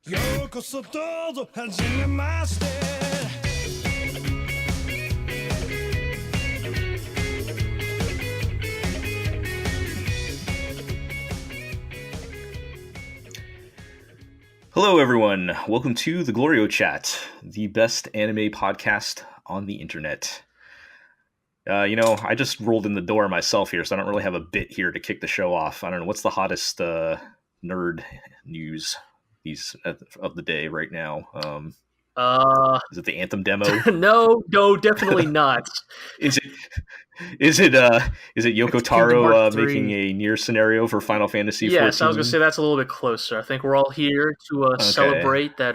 ようこそどうぞはじめまして Hello, everyone. Welcome to the GLORIO Chat, the best anime podcast on the internet. I just rolled in the door myself here, so I don't really have a bit here to kick the show off. I don't know, what's the hottest nerd news of the day right now? Is it the Anthem demo? No, definitely not. Is it Yoko Taro making a near scenario for Final Fantasy 14? Yes, I was going to say that's a little bit closer. I think we're all here to celebrate that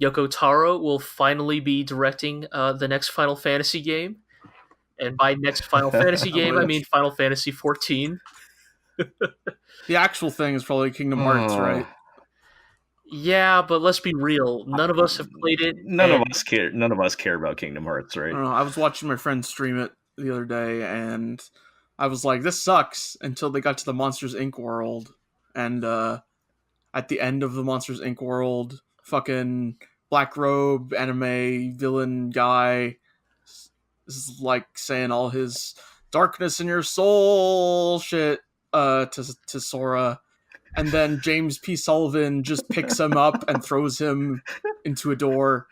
Yoko Taro will finally be directing the next Final Fantasy game. And by next Final Fantasy game, I mean Final Fantasy 14. The actual thing is probably Kingdom Hearts, right? Yeah, but let's be real. None of us have played it. None of us care about Kingdom Hearts, right? I don't know. I was watching my friend stream it the other day, and I was like, this sucks, until they got to the Monsters, Inc. world. And at the end of the Monsters, Inc. world, fucking black robe anime villain guy is like saying all his darkness in your soul shit to Sora. And then James P. Sullivan just picks him up and throws him into a door.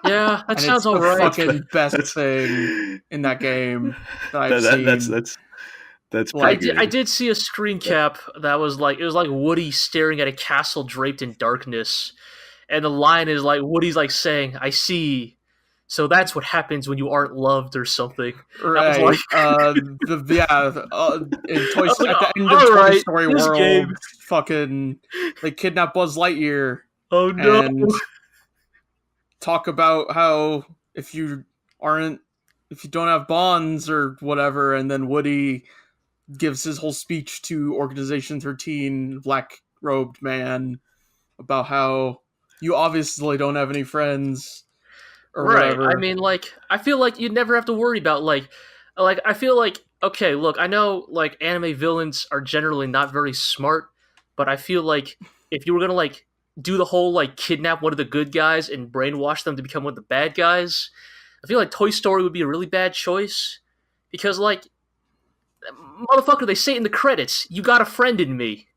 Yeah, that sounds all right. It's the fucking best thing in that game that I've seen. That's pretty good. I did see a screen cap that was like, it was like Woody staring at a castle draped in darkness. And the line is like, Woody's like saying, I see. So that's what happens when you aren't loved or something. Right. Like... in Toy Story, at the end of Toy Story World, game. Fucking, they kidnap Buzz Lightyear. Oh no! And talk about how if you don't have bonds or whatever, and then Woody gives his whole speech to Organization 13, Black Robed Man, about how you obviously don't have any friends. Right. Whatever. I mean, like, I feel like you'd never have to worry about, like, I feel like, okay, look, I know, like, anime villains are generally not very smart, but I feel like if you were gonna, like, do the whole, like, kidnap one of the good guys and brainwash them to become one of the bad guys, I feel like Toy Story would be a really bad choice, because, like, motherfucker, they say it in the credits, you got a friend in me.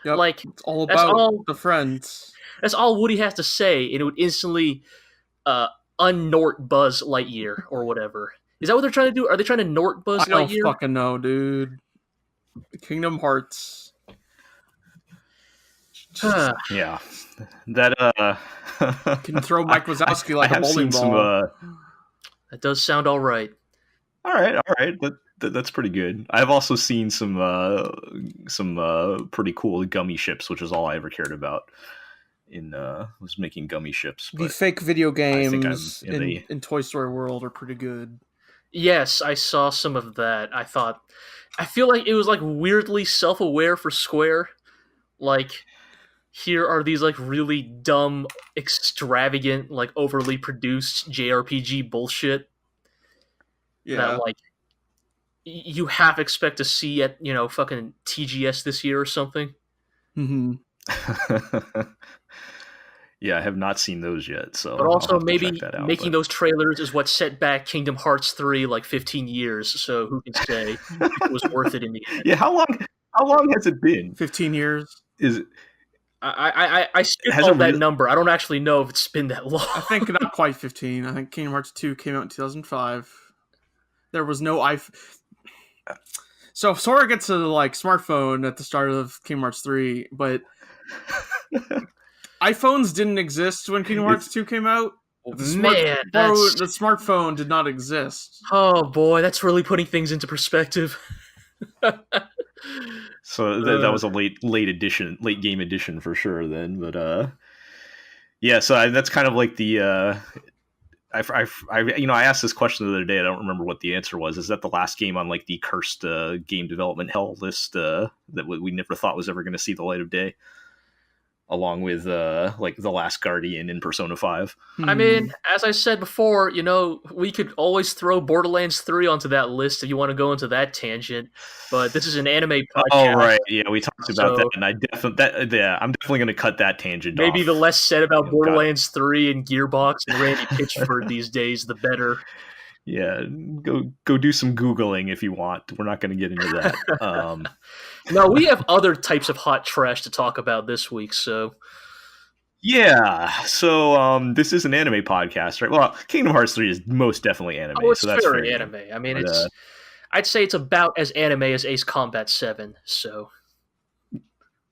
Yep, like, it's all about the friends. That's all Woody has to say, and it would instantly, unnort Buzz Lightyear or whatever. Is that what they're trying to do? Are they trying to nort Buzz Lightyear? I don't fucking know, dude. Kingdom Hearts. Yeah. That can throw Mike Wazowski like a bowling ball. That does sound all right. All right. That's pretty good. I've also seen some pretty cool gummy ships, which is all I ever cared about. Was making gummy ships. The fake video games in Toy Story World are pretty good. Yes, I saw some of that. I feel like it was like weirdly self-aware for Square. Like, here are these like really dumb, extravagant, like overly produced JRPG bullshit. Yeah. That like you half expect to see at, fucking TGS this year or something. Mm-hmm. Yeah, I have not seen those yet. So, but also maybe making those trailers is what set back Kingdom Hearts 3 like 15 years. So who can say it was worth it in the end? Yeah, how long has it been? 15 years. Is it? I spitballed that number. I don't actually know if it's been that long. I think not quite 15. I think Kingdom Hearts 2 came out in 2005. There was no So Sora gets a like smartphone at the start of Kingdom Hearts 3, but iPhones didn't exist when Kingdom Hearts 2 came out. The smartphone did not exist. Oh boy, that's really putting things into perspective. So that was a late game edition for sure then, but yeah, so that's kind of like the I asked this question the other day. I don't remember what the answer was. Is that the last game on like the cursed game development hell list that we never thought was ever going to see the light of day? along with like The Last Guardian in Persona 5. I mean, as I said before, we could always throw Borderlands 3 onto that list if you want to go into that tangent. But this is an anime podcast. Oh right, yeah, we talked about so that, and I'm definitely going to cut that tangent. Maybe off. the less said about Borderlands 3 and Gearbox and Randy Pitchford these days, the better. Yeah, go do some Googling if you want. We're not going to get into that. No, we have other types of hot trash to talk about this week, so... Yeah, so this is an anime podcast, right? Well, Kingdom Hearts 3 is most definitely anime, it's so that's very fair. anime. I mean, I'd say it's about as anime as Ace Combat 7, so...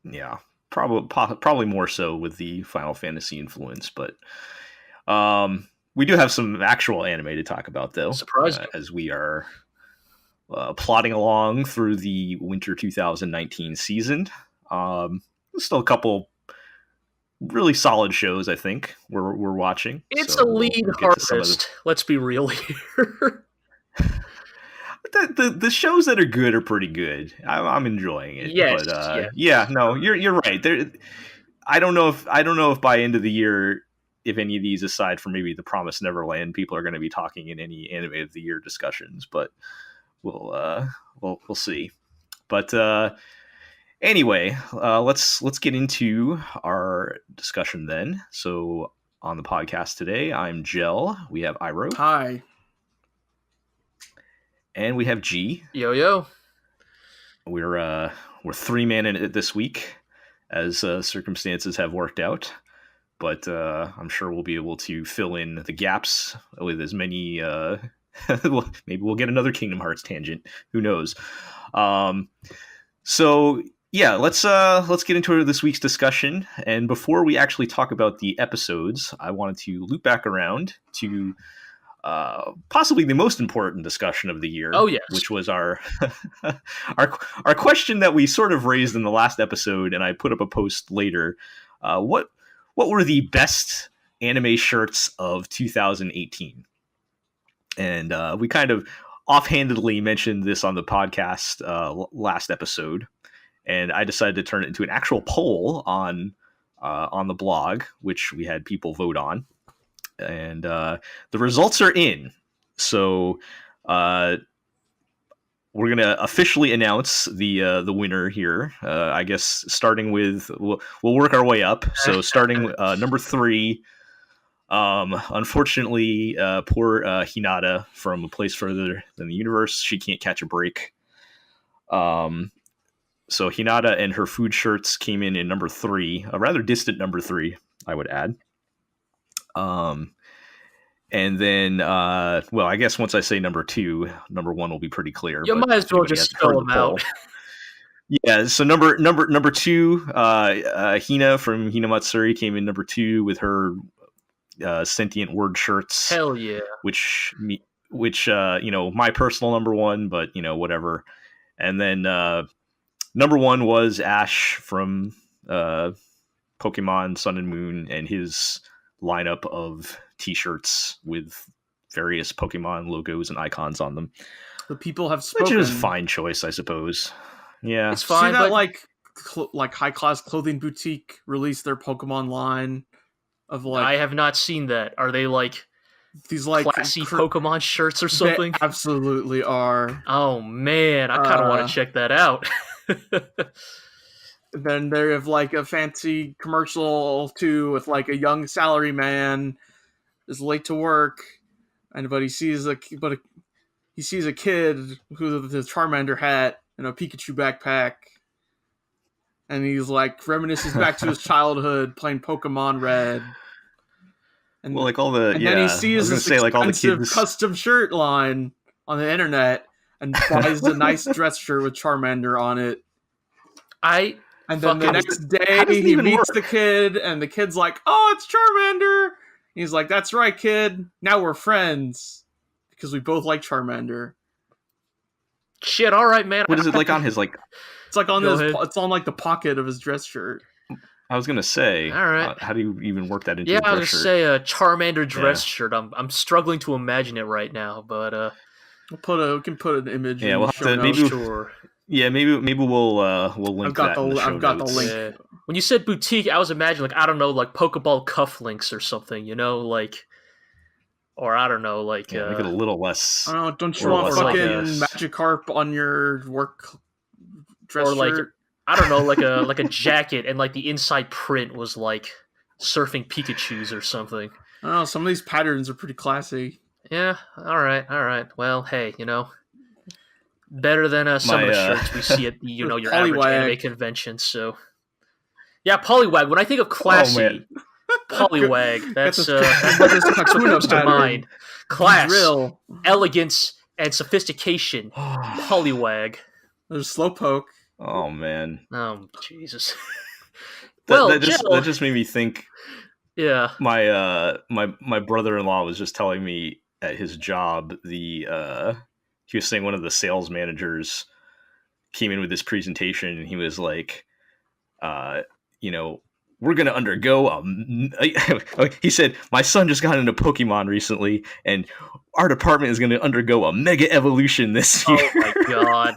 Yeah, probably more so with the Final Fantasy influence, but we do have some actual anime to talk about, though. Surprising. As we are plodding along through the winter 2019 season. Still a couple really solid shows, I think, we're watching. It's so a lean harvest. Let's be real here. The shows that are good are pretty good. I'm enjoying it. Yes, but no, you're right. I don't know if by end of the year, if any of these, aside from maybe the Promised Neverland, people are going to be talking in any anime of the year discussions. But we'll see. But anyway, let's get into our discussion then. So on the podcast today, I'm Jel. We have Iro. Hi. And we have G. Yo. We're 3-man in it this week, as circumstances have worked out. But I'm sure we'll be able to fill in the gaps with as many. Well, maybe we'll get another Kingdom Hearts tangent. Who knows? So yeah, let's get into this week's discussion. And before we actually talk about the episodes, I wanted to loop back around to possibly the most important discussion of the year. Oh yes, which was our our question that we sort of raised in the last episode, and I put up a post later. What were the best anime shirts of 2018? And we kind of offhandedly mentioned this on the podcast last episode, and I decided to turn it into an actual poll on the blog, which we had people vote on. And the results are in. So we're gonna officially announce the winner here. I guess starting with we'll work our way up. So starting number 3. Unfortunately, poor Hinata from A Place Further Than the Universe. She can't catch a break. So Hinata and her food shirts came in number 3, a rather distant number 3, I would add. And then, well, I guess once I say number 2, number 1 will be pretty clear. You might as well just spell them out. Yeah, so number 2, Hina from Hina Matsuri came in number 2 with her sentient word shirts. Hell yeah! Which my personal number 1, but whatever. And then number 1 was Ash from Pokemon Sun and Moon and his lineup of t-shirts with various Pokemon logos and icons on them. The people have spoken. Which is a fine choice, I suppose. Yeah, it's fine. See that like high class clothing boutique released their Pokemon line of like. I have not seen that. Are they like these like classy Pokemon shirts or something? They absolutely are. Oh man, I kind of want to check that out. Then they have like a fancy commercial too with like a young salary man is late to work, but he sees a kid who with a Charmander hat and a Pikachu backpack, and he's like reminisces back to his childhood playing Pokemon Red. And well, like all the then he sees this expensive custom shirt line on the internet and buys a nice dress shirt with Charmander on it. And then the next day, he meets the kid, and the kid's like, "Oh, it's Charmander." He's like, "That's right, kid. Now we're friends because we both like Charmander." Shit, all right, man. What is it like on his like? It's like on his. It's on like the pocket of his dress shirt. I was gonna say, all right. How do you even work that into? Yeah, a dress I was shirt? gonna say a Charmander dress shirt. I'm struggling to imagine it right now, but we can put an image. Yeah, in we'll the have to maybe. Sure. Yeah, maybe we'll link that in the show I've got the notes. link. Yeah. When you said boutique, I was imagining like I don't know, like Pokeball cufflinks or something, you know, like, or I don't know, like Yeah, make it a little less. I don't know. Don't you Or want less fucking obvious. Magikarp on your work dress or like shirt? I don't know, like a jacket and like the inside print was like surfing Pikachu's or something. I don't know. Some of these patterns are pretty classy. Yeah, all right. Well, hey, you know, better than some of the shirts we see at the, you know, your average Poliwag. anime conventions. So, yeah, Poliwag. When I think of classy, man. Poliwag, that's This what Kakuna comes to pattern. mind. Class, Drill. elegance, and sophistication. Poliwag. There's Slowpoke. Oh man, Oh Jesus. that Jill, just made me think. yeah. My brother-in-law was just telling me at his job he was saying one of the sales managers came in with this presentation and he was like, you know, we're going to undergo he said, my son just got into Pokemon recently and our department is going to undergo a mega evolution this year. Oh my god,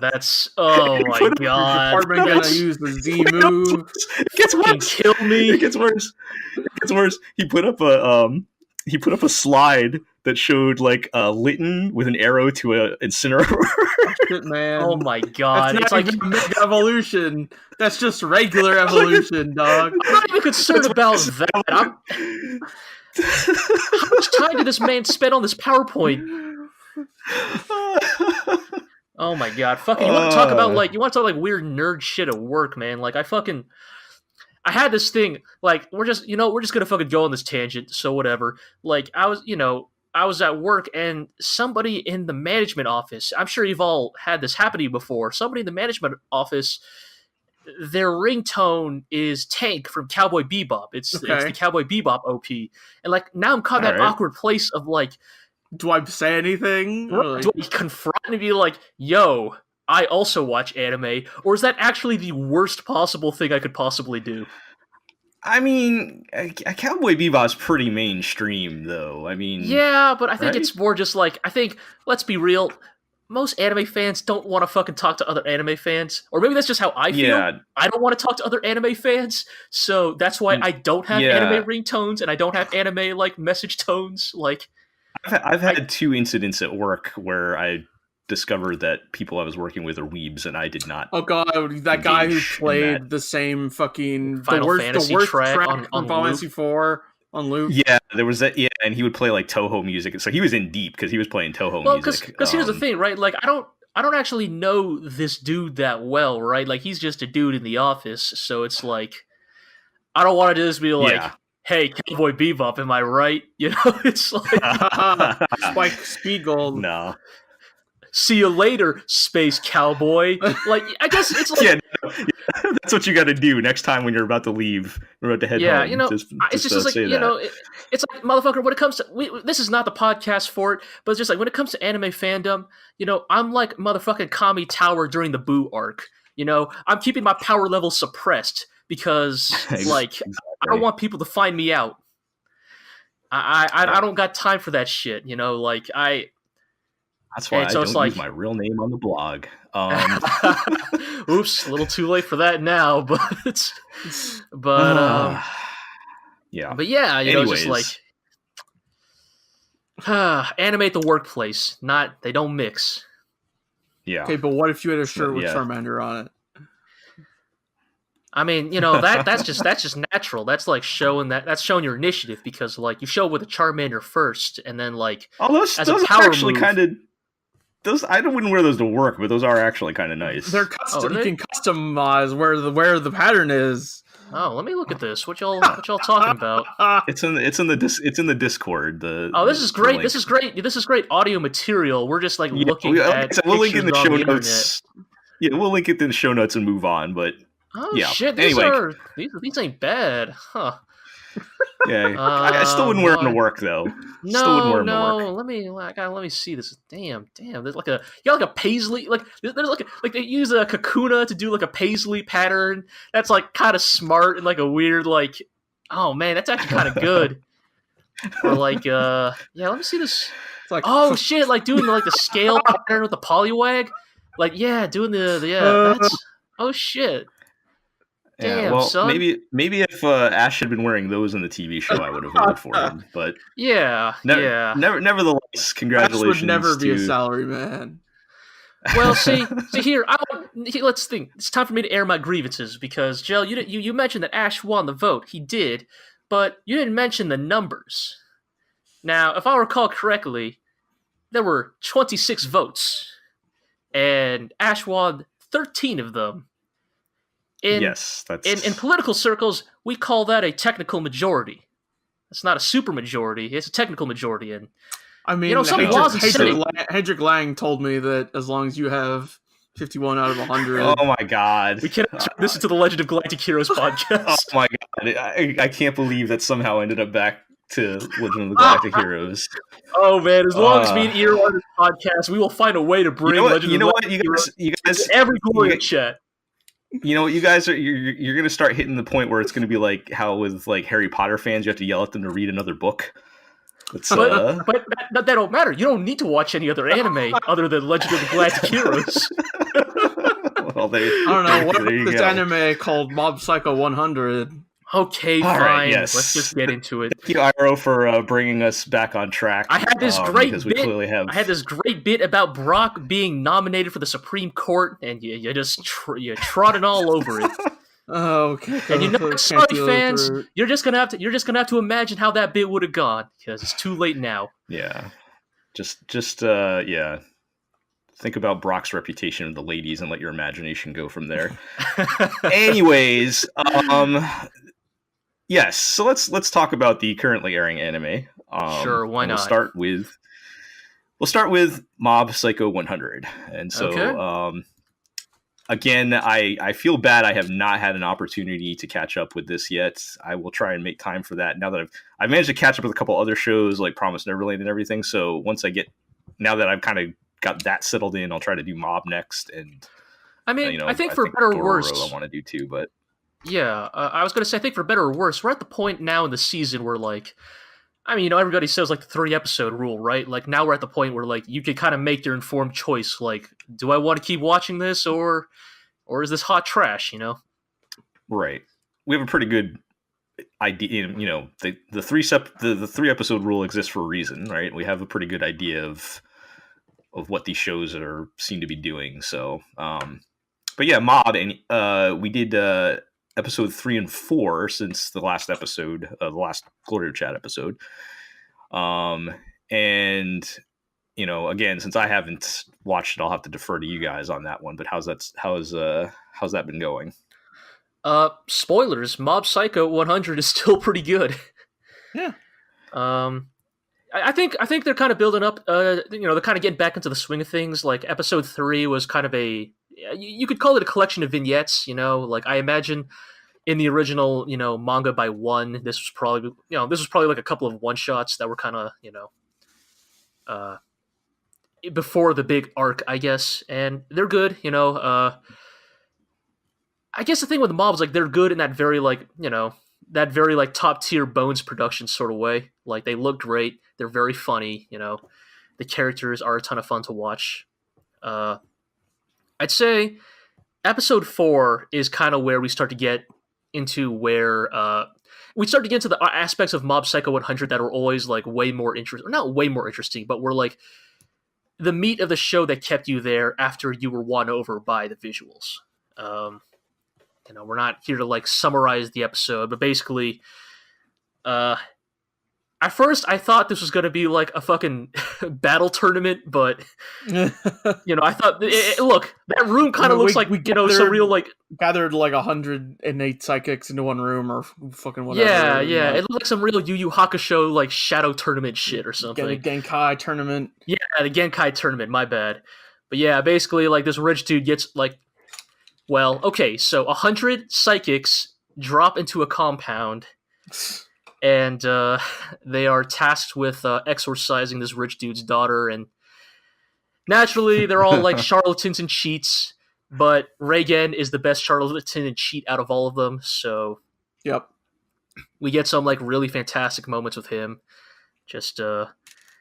oh my god. Department gonna use the Z move. It gets Fucking worse. kill me. It gets worse. He put up a slide that showed like a Litten with an arrow to a Incineroar. Shit, man. Oh my god. That's It's not like even mega evolution. That's just regular evolution, dog. I'm not even concerned about that. How much time did this man spend on this PowerPoint? Oh my god. Fucking you want to talk about like weird nerd shit at work, man. Like I had this thing, like we're just gonna fucking go on this tangent, so whatever. Like I was at work and somebody in the management office, I'm sure you've all had this happen to you before. Somebody in the management office, their ringtone is Tank from Cowboy Bebop. It's the Cowboy Bebop OP. And like now I'm caught in that awkward place of like, do I say anything? do I confront and be like, yo, I also watch anime, or is that actually the worst possible thing I could possibly do? I mean, Cowboy Bebop's pretty mainstream, though. I mean, yeah, but I think right? it's more just like, let's be real, most anime fans don't want to fucking talk to other anime fans, or maybe that's just how I feel. Yeah. I don't want to talk to other anime fans, so that's why I don't have anime ringtones and I don't have anime like message tones. Like, I've had two incidents at work where I discovered that people I was working with are weebs, and I did not. Oh god, that guy who played the same fucking Final Fantasy track on on Final Fantasy 4 on loop. Yeah, there was that. Yeah, and he would play like Toho music, so he was in deep because he was playing Toho music. Because here's the thing, right? Like, I don't actually know this dude that well, right? Like, he's just a dude in the office, so it's like, I don't want to just be like, hey, Cowboy Bebop, am I right? You know, it's like Spike Spiegel. No. See you later, Space Cowboy. Like, I guess it's like... that's what you got to do next time when you're about to leave. We're about to head home. Yeah, you know, it's just like, you know, it's like, motherfucker, when it comes to... this is not the podcast for it, but it's just like, when it comes to anime fandom, you know, I'm like motherfucking Kami Tower during the Boo arc. You know, I'm keeping my power level suppressed because, like, I don't want people to find me out. I don't got time for that shit, you know, like, That's why I don't use my real name on the blog. Oops, a little too late for that now, but yeah. But yeah, you know, just like animate the workplace. They don't mix. Yeah. Okay, but what if you had a shirt with Charmander on it? I mean, you know, that's just natural. That's like that's showing your initiative because like you show with a Charmander first, and then like those a power actually move, kind of. Those I wouldn't wear those to work, but those are actually kind of nice. They're custom. You can customize where the pattern is. Oh, let me look at this. What y'all talking about? It's in the Discord. This is great. This is great. This is great audio material. We're just like looking at. We'll link it in the show notes. Internet. Yeah, we'll link it in the show notes and move on. But shit, these ain't bad, huh? Yeah, I still wouldn't wear them to work though. No. Let me see this. Damn. There's like you got like a paisley. Like there's like they use a Kakuna to do like a paisley pattern. That's like kind of smart and like a weird like. Oh man, that's actually kind of good. Or like let me see this. It's like shit, like doing like the scale pattern with the Poliwag. Like, yeah, doing that's oh shit. Yeah, Damn, well, son. maybe if Ash had been wearing those in the TV show, I would have voted for him. But Yeah. nevertheless, Ash congratulations would never be a to. salary man. Well, see here. Let's think. It's time for me to air my grievances because Jill, you mentioned that Ash won the vote. He did, but you didn't mention the numbers. Now, if I recall correctly, there were 26 votes, and Ash won 13 of them. Yes, that's in political circles, we call that a technical majority. It's not a super majority; it's a technical majority. And I mean, some laws and city. Hendrik Lang told me that as long as you have 51 out of 100. Oh my god! We cannot turn this into the Legend of Galactic Heroes podcast. Oh my god! I can't believe that somehow ended up back to Legend of the Galactic Heroes. Oh man! As long as me and Ear on this podcast, we will find a way to bring Legend of the Galactic Heroes to every GLORIO chat. You know what, you guys are you're gonna start hitting the point where it's gonna be like how with like Harry Potter fans, you have to yell at them to read another book. But that don't matter. You don't need to watch any other anime other than Legend of the Galactic Heroes. Well, I don't know. What about this anime called Mob Psycho 100? Okay, all fine. Right, yes. Let's just get into it. Thank you, Iro, for bringing us back on track. I had this great bit. I had this great bit about Brock being nominated for the Supreme Court, and you just trod it all over it. Oh, okay. And sorry, fans, you're just gonna have to imagine how that bit would have gone because it's too late now. Yeah, just yeah. Think about Brock's reputation with the ladies and let your imagination go from there. Anyways, yes, so let's talk about the currently airing anime. Sure, why not? We'll start with Mob Psycho 100, and so okay. Again, I feel bad I have not had an opportunity to catch up with this yet. I will try and make time for that now that I've managed to catch up with a couple other shows like Promised Neverland and everything. So now that I've kind of got that settled in, I'll try to do Mob next. And I mean, I think for better or worse, I want to do too, but. Yeah, I was going to say, I think for better or worse, we're at the point now in the season where, like, I mean, everybody says, like, the 3-episode rule, right? Like, now we're at the point where, like, you can kind of make your informed choice, like, do I want to keep watching this, or is this hot trash, Right. We have a pretty good idea, the 3-episode rule exists for a reason, right? We have a pretty good idea of what these shows seem to be doing, so, but yeah, Mob, and we did, episode 3 and 4 since the last episode, the last GLORIO chat episode. And again, since I haven't watched it, I'll have to defer to you guys on that one. But how's that been going? Spoilers: Mob Psycho 100 is still pretty good. Yeah. I think they're kind of building up. They're kind of getting back into the swing of things. Like episode 3 was kind of you could call it a collection of vignettes, like I imagine in the original, manga by One, this was probably like a couple of one-shots that were kind of, before the big arc, I guess, and they're good, I guess the thing with the Mob is like they're good in that very top tier Bones production sort of way. Like they look great, they're very funny, the characters are a ton of fun to watch. I'd say episode 4 is kind of where we start to get into the aspects of Mob Psycho 100 that are always like way more interesting, not way more interesting, but were like the meat of the show that kept you there after you were won over by the visuals. We're not here to like summarize the episode, but basically, at first, I thought this was going to be like a fucking battle tournament, but I thought, look, that room kind of looks like some real like gathered like 108 psychics into one room or fucking whatever. Yeah, it looked like some real Yu Yu Hakusho like shadow tournament shit or something. Genkai tournament. Yeah, the Genkai tournament. My bad, but yeah, basically like this rich dude gets like, well, okay, so 100 psychics drop into a compound. And they are tasked with exorcising this rich dude's daughter. And naturally, they're all like charlatans and cheats. But Reigen is the best charlatan and cheat out of all of them. So yep, we get some like really fantastic moments with him. Just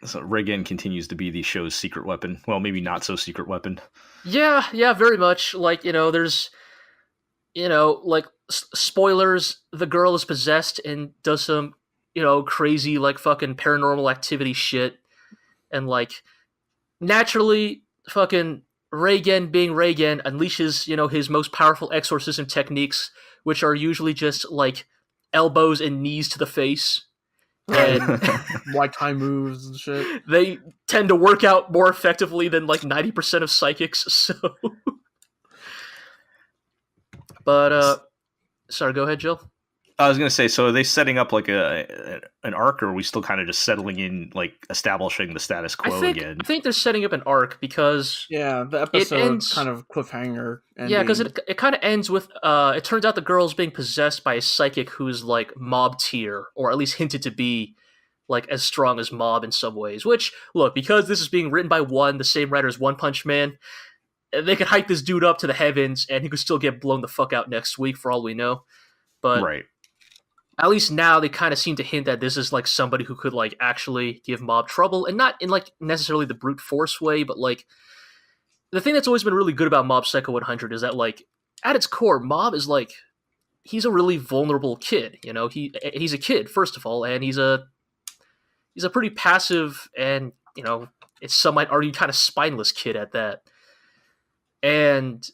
So Reigen continues to be the show's secret weapon. Well, maybe not so secret weapon. Yeah, very much. Like, there's, like, spoilers, the girl is possessed and does some, crazy, like, fucking paranormal activity shit. And, like, naturally, fucking Reigen being Reigen unleashes, his most powerful exorcism techniques, which are usually just, like, elbows and knees to the face. And like high moves and shit. They tend to work out more effectively than like 90% of psychics. So, but sorry, go ahead, Jill. I was gonna say, so are they setting up like an arc, or are we still kind of just settling in, like establishing the status quo again? I think they're setting up an arc because the episode kind of cliffhanger. Ending. Yeah, because it kind of ends with it turns out the girl's being possessed by a psychic who's like mob tier, or at least hinted to be like as strong as mob in some ways. Which, look, because this is being written by the same writer as One Punch Man, they could hype this dude up to the heavens, and he could still get blown the fuck out next week for all we know. But right. At least now they kind of seem to hint that this is like somebody who could like actually give Mob trouble, and not in like necessarily the brute force way, but like the thing that's always been really good about Mob Psycho 100 is that like at its core, Mob is like he's a really vulnerable kid. He's a kid first of all, and he's a pretty passive and some might argue kind of spineless kid at that. And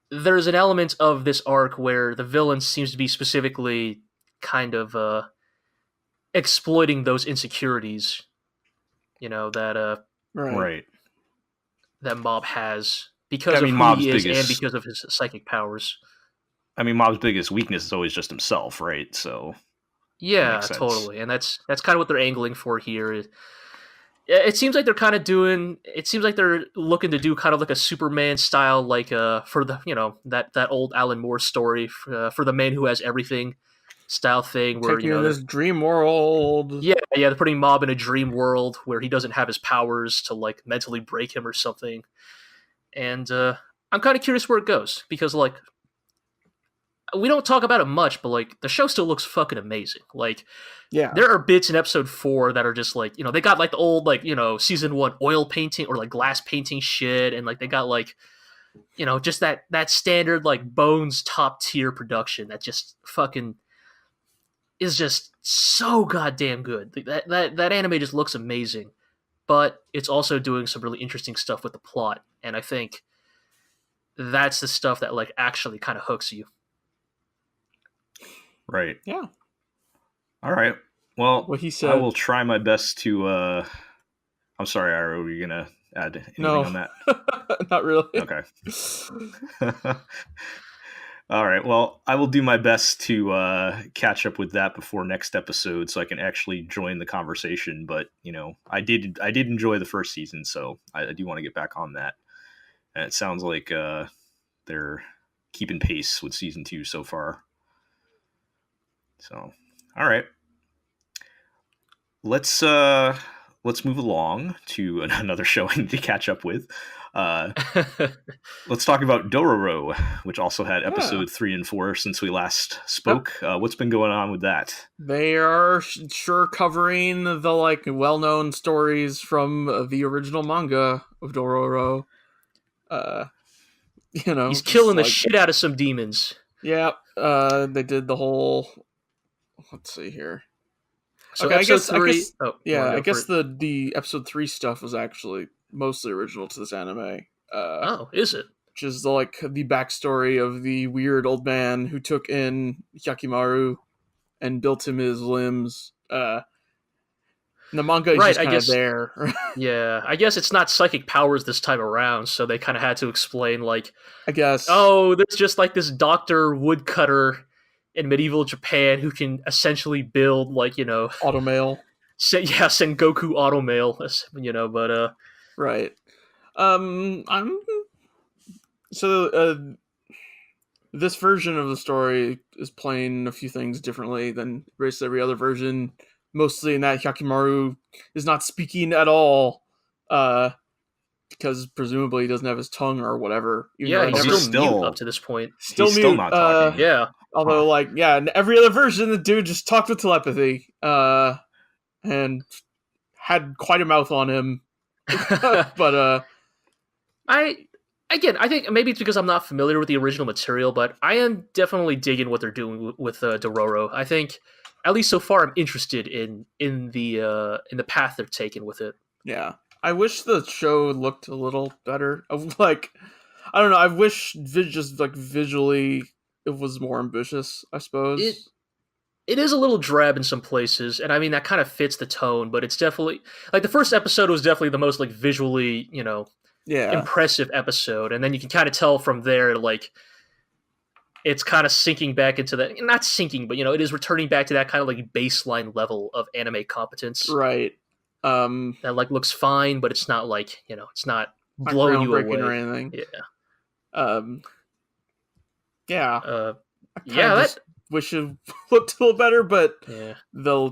there's an element of this arc where the villain seems to be specifically kind of exploiting those insecurities, that right. that Mob has because of who Mob's he is biggest, and because of his psychic powers. I mean, Mob's biggest weakness is always just himself, right? So yeah, totally, and that's kind of what they're angling for here. It seems like they're kind of doing. It seems like they're looking to do kind of like a Superman style, like for the that old Alan Moore story for the man who has everything style thing, where taking this dream world. Yeah, they're putting Mob in a dream world where he doesn't have his powers to like mentally break him or something. And I'm kind of curious where it goes because like we don't talk about it much, but like the show still looks fucking amazing. Like. Yeah, there are bits in episode 4 that are just like, they got like the old like, season 1 oil painting or like glass painting shit. And like, they got like, just that standard like Bones top tier production that just fucking is just so goddamn good. That anime just looks amazing, but it's also doing some really interesting stuff with the plot. And I think that's the stuff that like actually kind of hooks you. Right. Yeah. All right. Well, what he said. I will try my best to. I'm sorry, Ira. Were you gonna add anything on that? Not really. Okay. All right. Well, I will do my best to catch up with that before next episode, so I can actually join the conversation. But I did enjoy the first season, so I do want to get back on that. And it sounds like they're keeping pace with season 2 so far. So, all right. Let's move along to another show I need to catch up with. Let's talk about Dororo, which also had episode 3 and 4 since we last spoke. What's been going on with that? They are sure covering the like well-known stories from the original manga of Dororo. He's killing the shit out of some demons. Yeah, they did the whole. Let's see here. So okay, episode 3. I guess the episode 3 stuff was actually mostly original to this anime. Is it? Which is the backstory of the weird old man who took in Hyakimaru and built him his limbs. The manga is just kind of there. Yeah, I guess it's not psychic powers this time around, so they kind of had to explain, like, I guess. Oh, there's just like this doctor woodcutter in medieval Japan who can essentially build automail. Sengoku automail, but right. This version of the story is playing a few things differently than basically every other version. Mostly in that Hyakimaru is not speaking at all, because presumably he doesn't have his tongue or whatever. He's still mute up to this point. Still not talking. Yeah. Although, in every other version, the dude just talked with telepathy. And had quite a mouth on him. But I think maybe it's because I'm not familiar with the original material, but I am definitely digging what they're doing with Dororo. I think, at least so far, I'm interested in the path they're taking with it. yeah, I wish the show looked a little better. Like, I don't know. I wish just like visually it was more ambitious. I suppose It is a little drab in some places, and I mean that kind of fits the tone. But it's definitely like the first episode was definitely the most like visually, impressive episode, and then you can kind of tell from there like it's kind of sinking back into that, not sinking, but it is returning back to that kind of like baseline level of anime competence, right. That like looks fine, but it's not like it's not Not blowing you away groundbreaking or anything. Yeah. I kinda just wish it looked a little better, but Yeah. the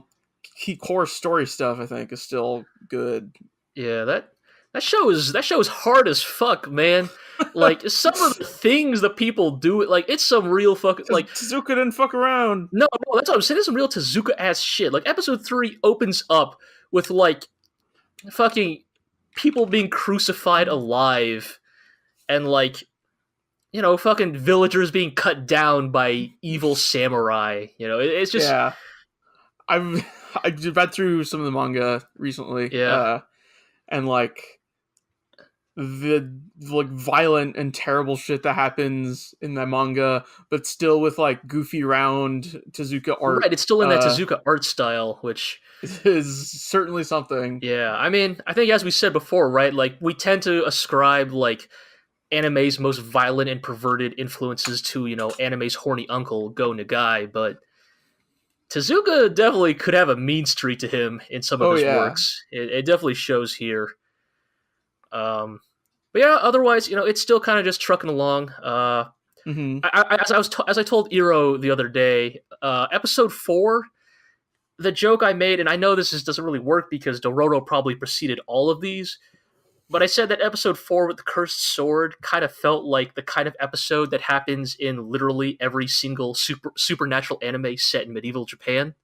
key core story stuff I think is still good. Yeah, that show is hard as fuck, man. Like some of the things that people do, like it's some real fucking like Tezuka didn't fuck around. no, that's what I'm saying. It's some real Tezuka ass shit. Like episode 3 opens up with like fucking people being crucified alive, and like fucking villagers being cut down by evil samurai. It's just Yeah. I read through some of the manga recently. Yeah. And like the like violent and terrible shit that happens in that manga, but still with like goofy round Tezuka art. right. It's still in that Tezuka art style, which is certainly something. yeah. I mean, I think as we said before, right? Like we tend to ascribe like anime's most violent and perverted influences to anime's horny uncle Go Nagai, but Tezuka definitely could have a mean streak to him in some of his works. It definitely shows here. But yeah, otherwise, it's still kind of just trucking along. As I told Iro the other day, episode 4, the joke I made, and I know this doesn't really work because Dororo probably preceded all of these, but I said that episode 4 with the cursed sword kind of felt like the kind of episode that happens in literally every single supernatural anime set in medieval Japan.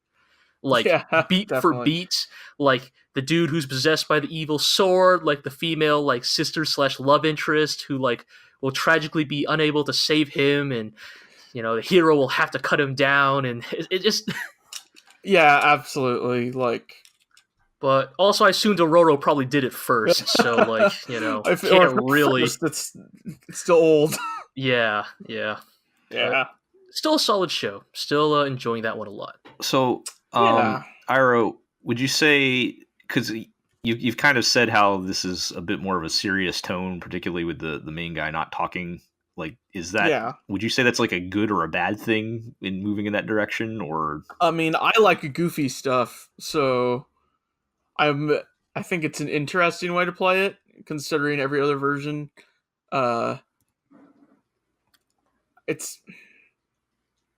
Like, beat definitely. for beat, like the dude who's possessed by the evil sword, like the female like sister/love interest who like will tragically be unable to save him, and the hero will have to cut him down, and it just yeah, absolutely. Like, but also I assume Dororo probably did it first, so like can't really. It's still old. Yeah. Still a solid show. Still enjoying that one a lot. So, Iro, would you say, because you've kind of said how this is a bit more of a serious tone, particularly with the main guy not talking, like, is that, would you say that's like a good or a bad thing in moving in that direction, or? I mean, I like goofy stuff, so I think it's an interesting way to play it, considering every other version.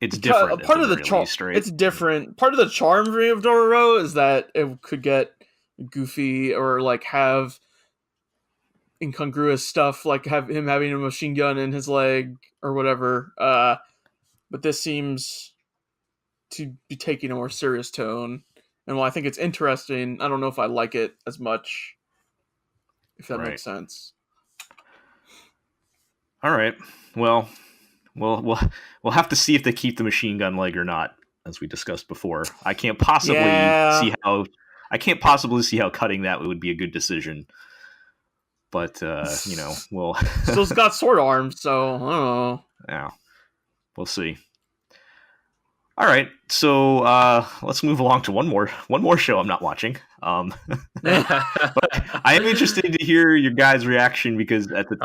It's different. Part of the charm. It's different. Part of the charm for me of Dororo is that it could get goofy or like have incongruous stuff, like have him having a machine gun in his leg or whatever. But this seems to be taking a more serious tone, and while I think it's interesting, I don't know if I like it as much. If that makes sense. All right. Well, we'll have to see if they keep the machine gun leg or not, as we discussed before. I can't possibly see how cutting that would be a good decision. But we'll still's got sword arms, so I don't know. Yeah, we'll see. All right, so let's move along to one more show I'm not watching. But I am interested to hear your guys' reaction, because at the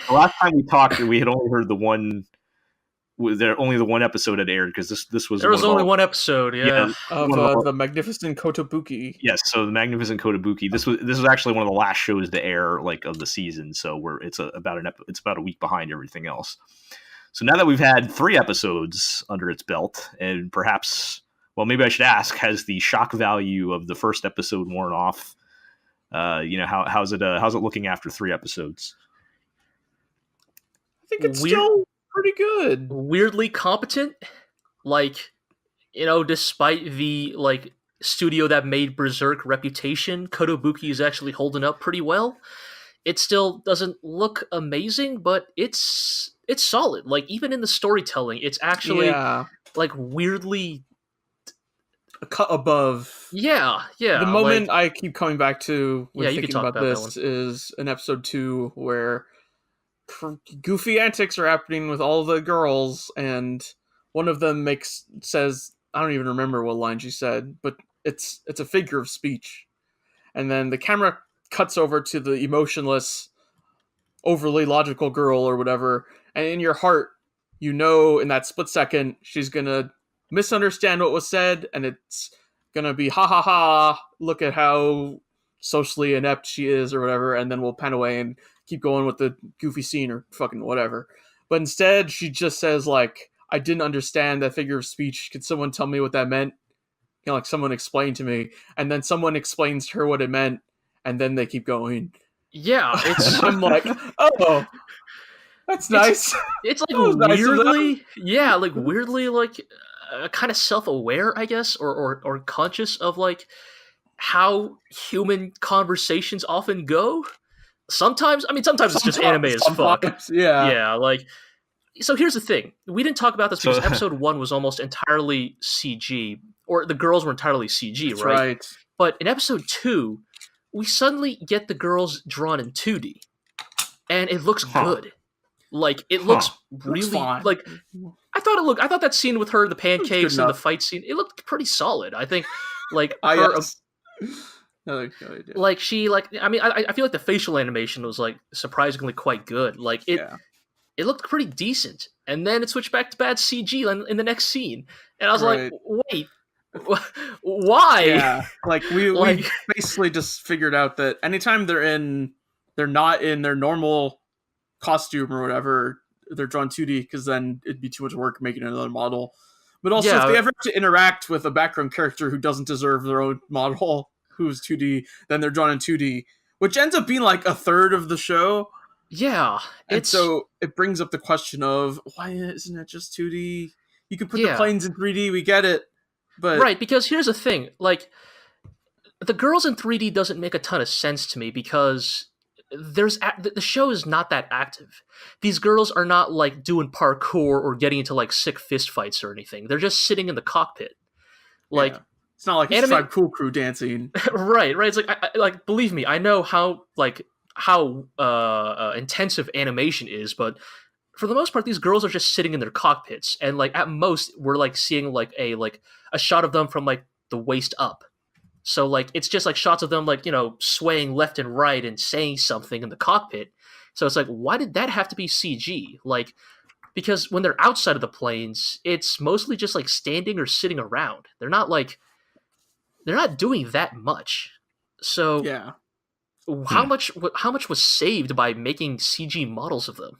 last time we talked, we had only heard the one episode had aired, because this was only one episode, of the Magnificent KOTOBUKI. Yes, so the Magnificent KOTOBUKI. This was actually one of the last shows to air like of the season, so it's about a week behind everything else. So now that we've had 3 episodes under its belt, and perhaps, well, maybe I should ask, has the shock value of the first episode worn off? How's it looking after 3 episodes? I think it's still pretty good. Weirdly competent, like, despite the like studio that made Berserk reputation, Kotobuki is actually holding up pretty well. It still doesn't look amazing, but it's solid. Like, even in the storytelling, it's actually like weirdly a cut above. Yeah. The moment I keep coming back to when you can thinking talk about this is in episode 2 where goofy antics are happening with all the girls, and one of them says, I don't even remember what line she said, but it's a figure of speech. And then the camera cuts over to the emotionless, overly logical girl or whatever, and in your heart, you know in that split second, she's gonna misunderstand what was said, and it's gonna be ha ha ha, look at how socially inept she is or whatever, and then we'll pan away and keep going with the goofy scene or fucking whatever. But instead, she just says, like, I didn't understand that figure of speech. Could someone tell me what that meant? You know, like, someone explained to me. And then someone explains to her what it meant, and then they keep going. Yeah, it's... I'm like, oh, that's nice. It's like weirdly, weirdly, like, kind of self-aware, I guess, or conscious of, like, how human conversations often go. Sometimes it's just anime as fuck. Yeah, like... So here's the thing. We didn't talk about this because episode 1 was almost entirely CG, or the girls were entirely CG, That's right? right? But in episode 2, we suddenly get the girls drawn in 2D, and it looks good. Like, it looks really fine. like I thought that scene with her, the pancakes and the fight scene, it looked pretty solid. I think, like, her, like, she, like, I mean, I feel like the facial animation was, like, surprisingly quite good. Like, it looked pretty decent, and then it switched back to bad CG in the next scene, and I was like, wait, why? Yeah, like, we basically just figured out that anytime they're not in their normal costume or whatever, they're drawn 2D, because then it'd be too much work making another model. But also, if they ever have to interact with a background character who doesn't deserve their own model, who's 2D, then they're drawn in 2D, which ends up being like a third of the show. Yeah, and so it brings up the question of, why isn't it just 2D? You can put the planes in 3D, we get it, but... Right, because here's the thing, like, the girls in 3D doesn't make a ton of sense to me, because the show is not that active. These girls are not, like, doing parkour or getting into, like, sick fist fights or anything. They're just sitting in the cockpit. Like... Yeah. It's not like it's Tribe Cool Crew dancing. Right. It's like, like, believe me, I know how intensive animation is, but for the most part, these girls are just sitting in their cockpits, and, like, at most we're, like, seeing like a shot of them from, like, the waist up. So, like, it's just like shots of them, like, you know, swaying left and right and saying something in the cockpit. So it's like, why did that have to be CG? Like, because when they're outside of the planes, it's mostly just, like, standing or sitting around. They're not doing that much. So yeah. How much was saved by making CG models of them?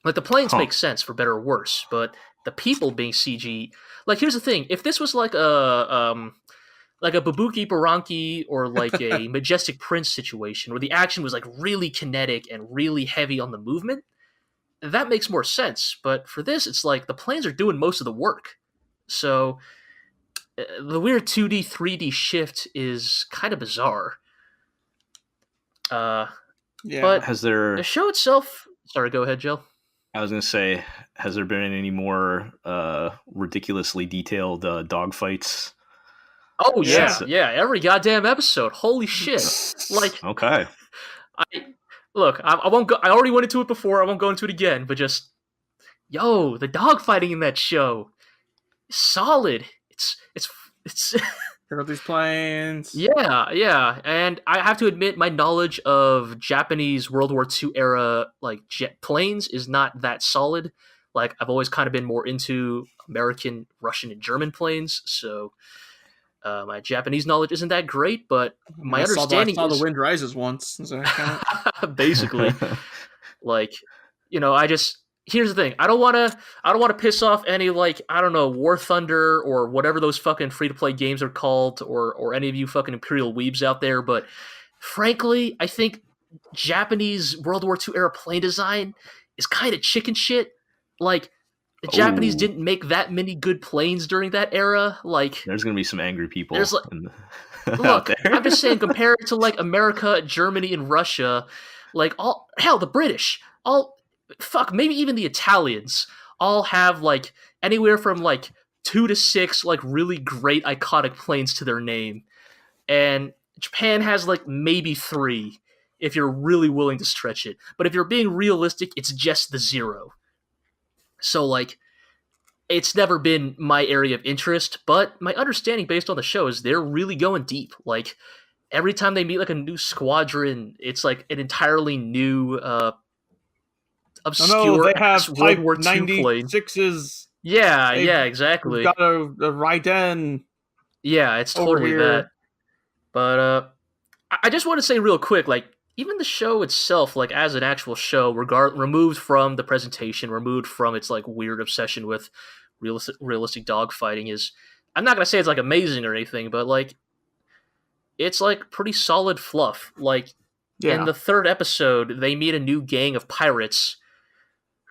Like, the planes make sense for better or worse, but the people being CG, like, here's the thing: if this was like a Babuki Baranki or like a Majestic Prince situation where the action was, like, really kinetic and really heavy on the movement, that makes more sense. But for this, it's like the planes are doing most of the work. So the weird 2D 3D shift is kind of bizarre. But the show itself... Sorry, go ahead, Jill. I was going to say, has there been any more ridiculously detailed dogfights? Oh, yeah. Every goddamn episode. Holy shit. Like, okay. I won't go... I already went into it before. I won't go into it again, but just... Yo, the dogfighting in that show is solid. It's Pick up these planes. Yeah, and I have to admit, my knowledge of Japanese World War II era, like, jet planes is not that solid. Like, I've always kind of been more into American, Russian, and German planes, so my Japanese knowledge isn't that great, but my understanding I saw The Wind Rises once. Does that count? Basically. Like, you know, here's the thing. I don't want to piss off any, like, I don't know, War Thunder or whatever those fucking free-to-play games are called, or any of you fucking Imperial weebs out there, but frankly, I think Japanese World War II era plane design is kind of chicken shit. Like, the Japanese Ooh. didn't make that many good planes during that era. Like, There's gonna be some angry people there's like, out look, there. I'm just saying, compared to like America, Germany, and Russia, like the British, maybe even the Italians, all have like anywhere from like 2 to 6 like really great iconic planes to their name, and Japan has like maybe 3 if you're really willing to stretch it. But if you're being realistic, it's just the 0. So like, it's never been my area of interest, but my understanding based on the show is they're really going deep. Like, every time they meet like a new squadron, it's like an entirely new obscure they have World Type War II plane. 96s. Yeah, They've- yeah, exactly. We've got a Raiden. Yeah, it's over totally here. that. But I just want to say real quick, like, even the show itself, like as an actual show, removed from the presentation, removed from its like weird obsession with realistic dogfighting, is, I'm not gonna say it's like amazing or anything, but like, it's like pretty solid fluff. Like, in the 3rd episode, they meet a new gang of pirates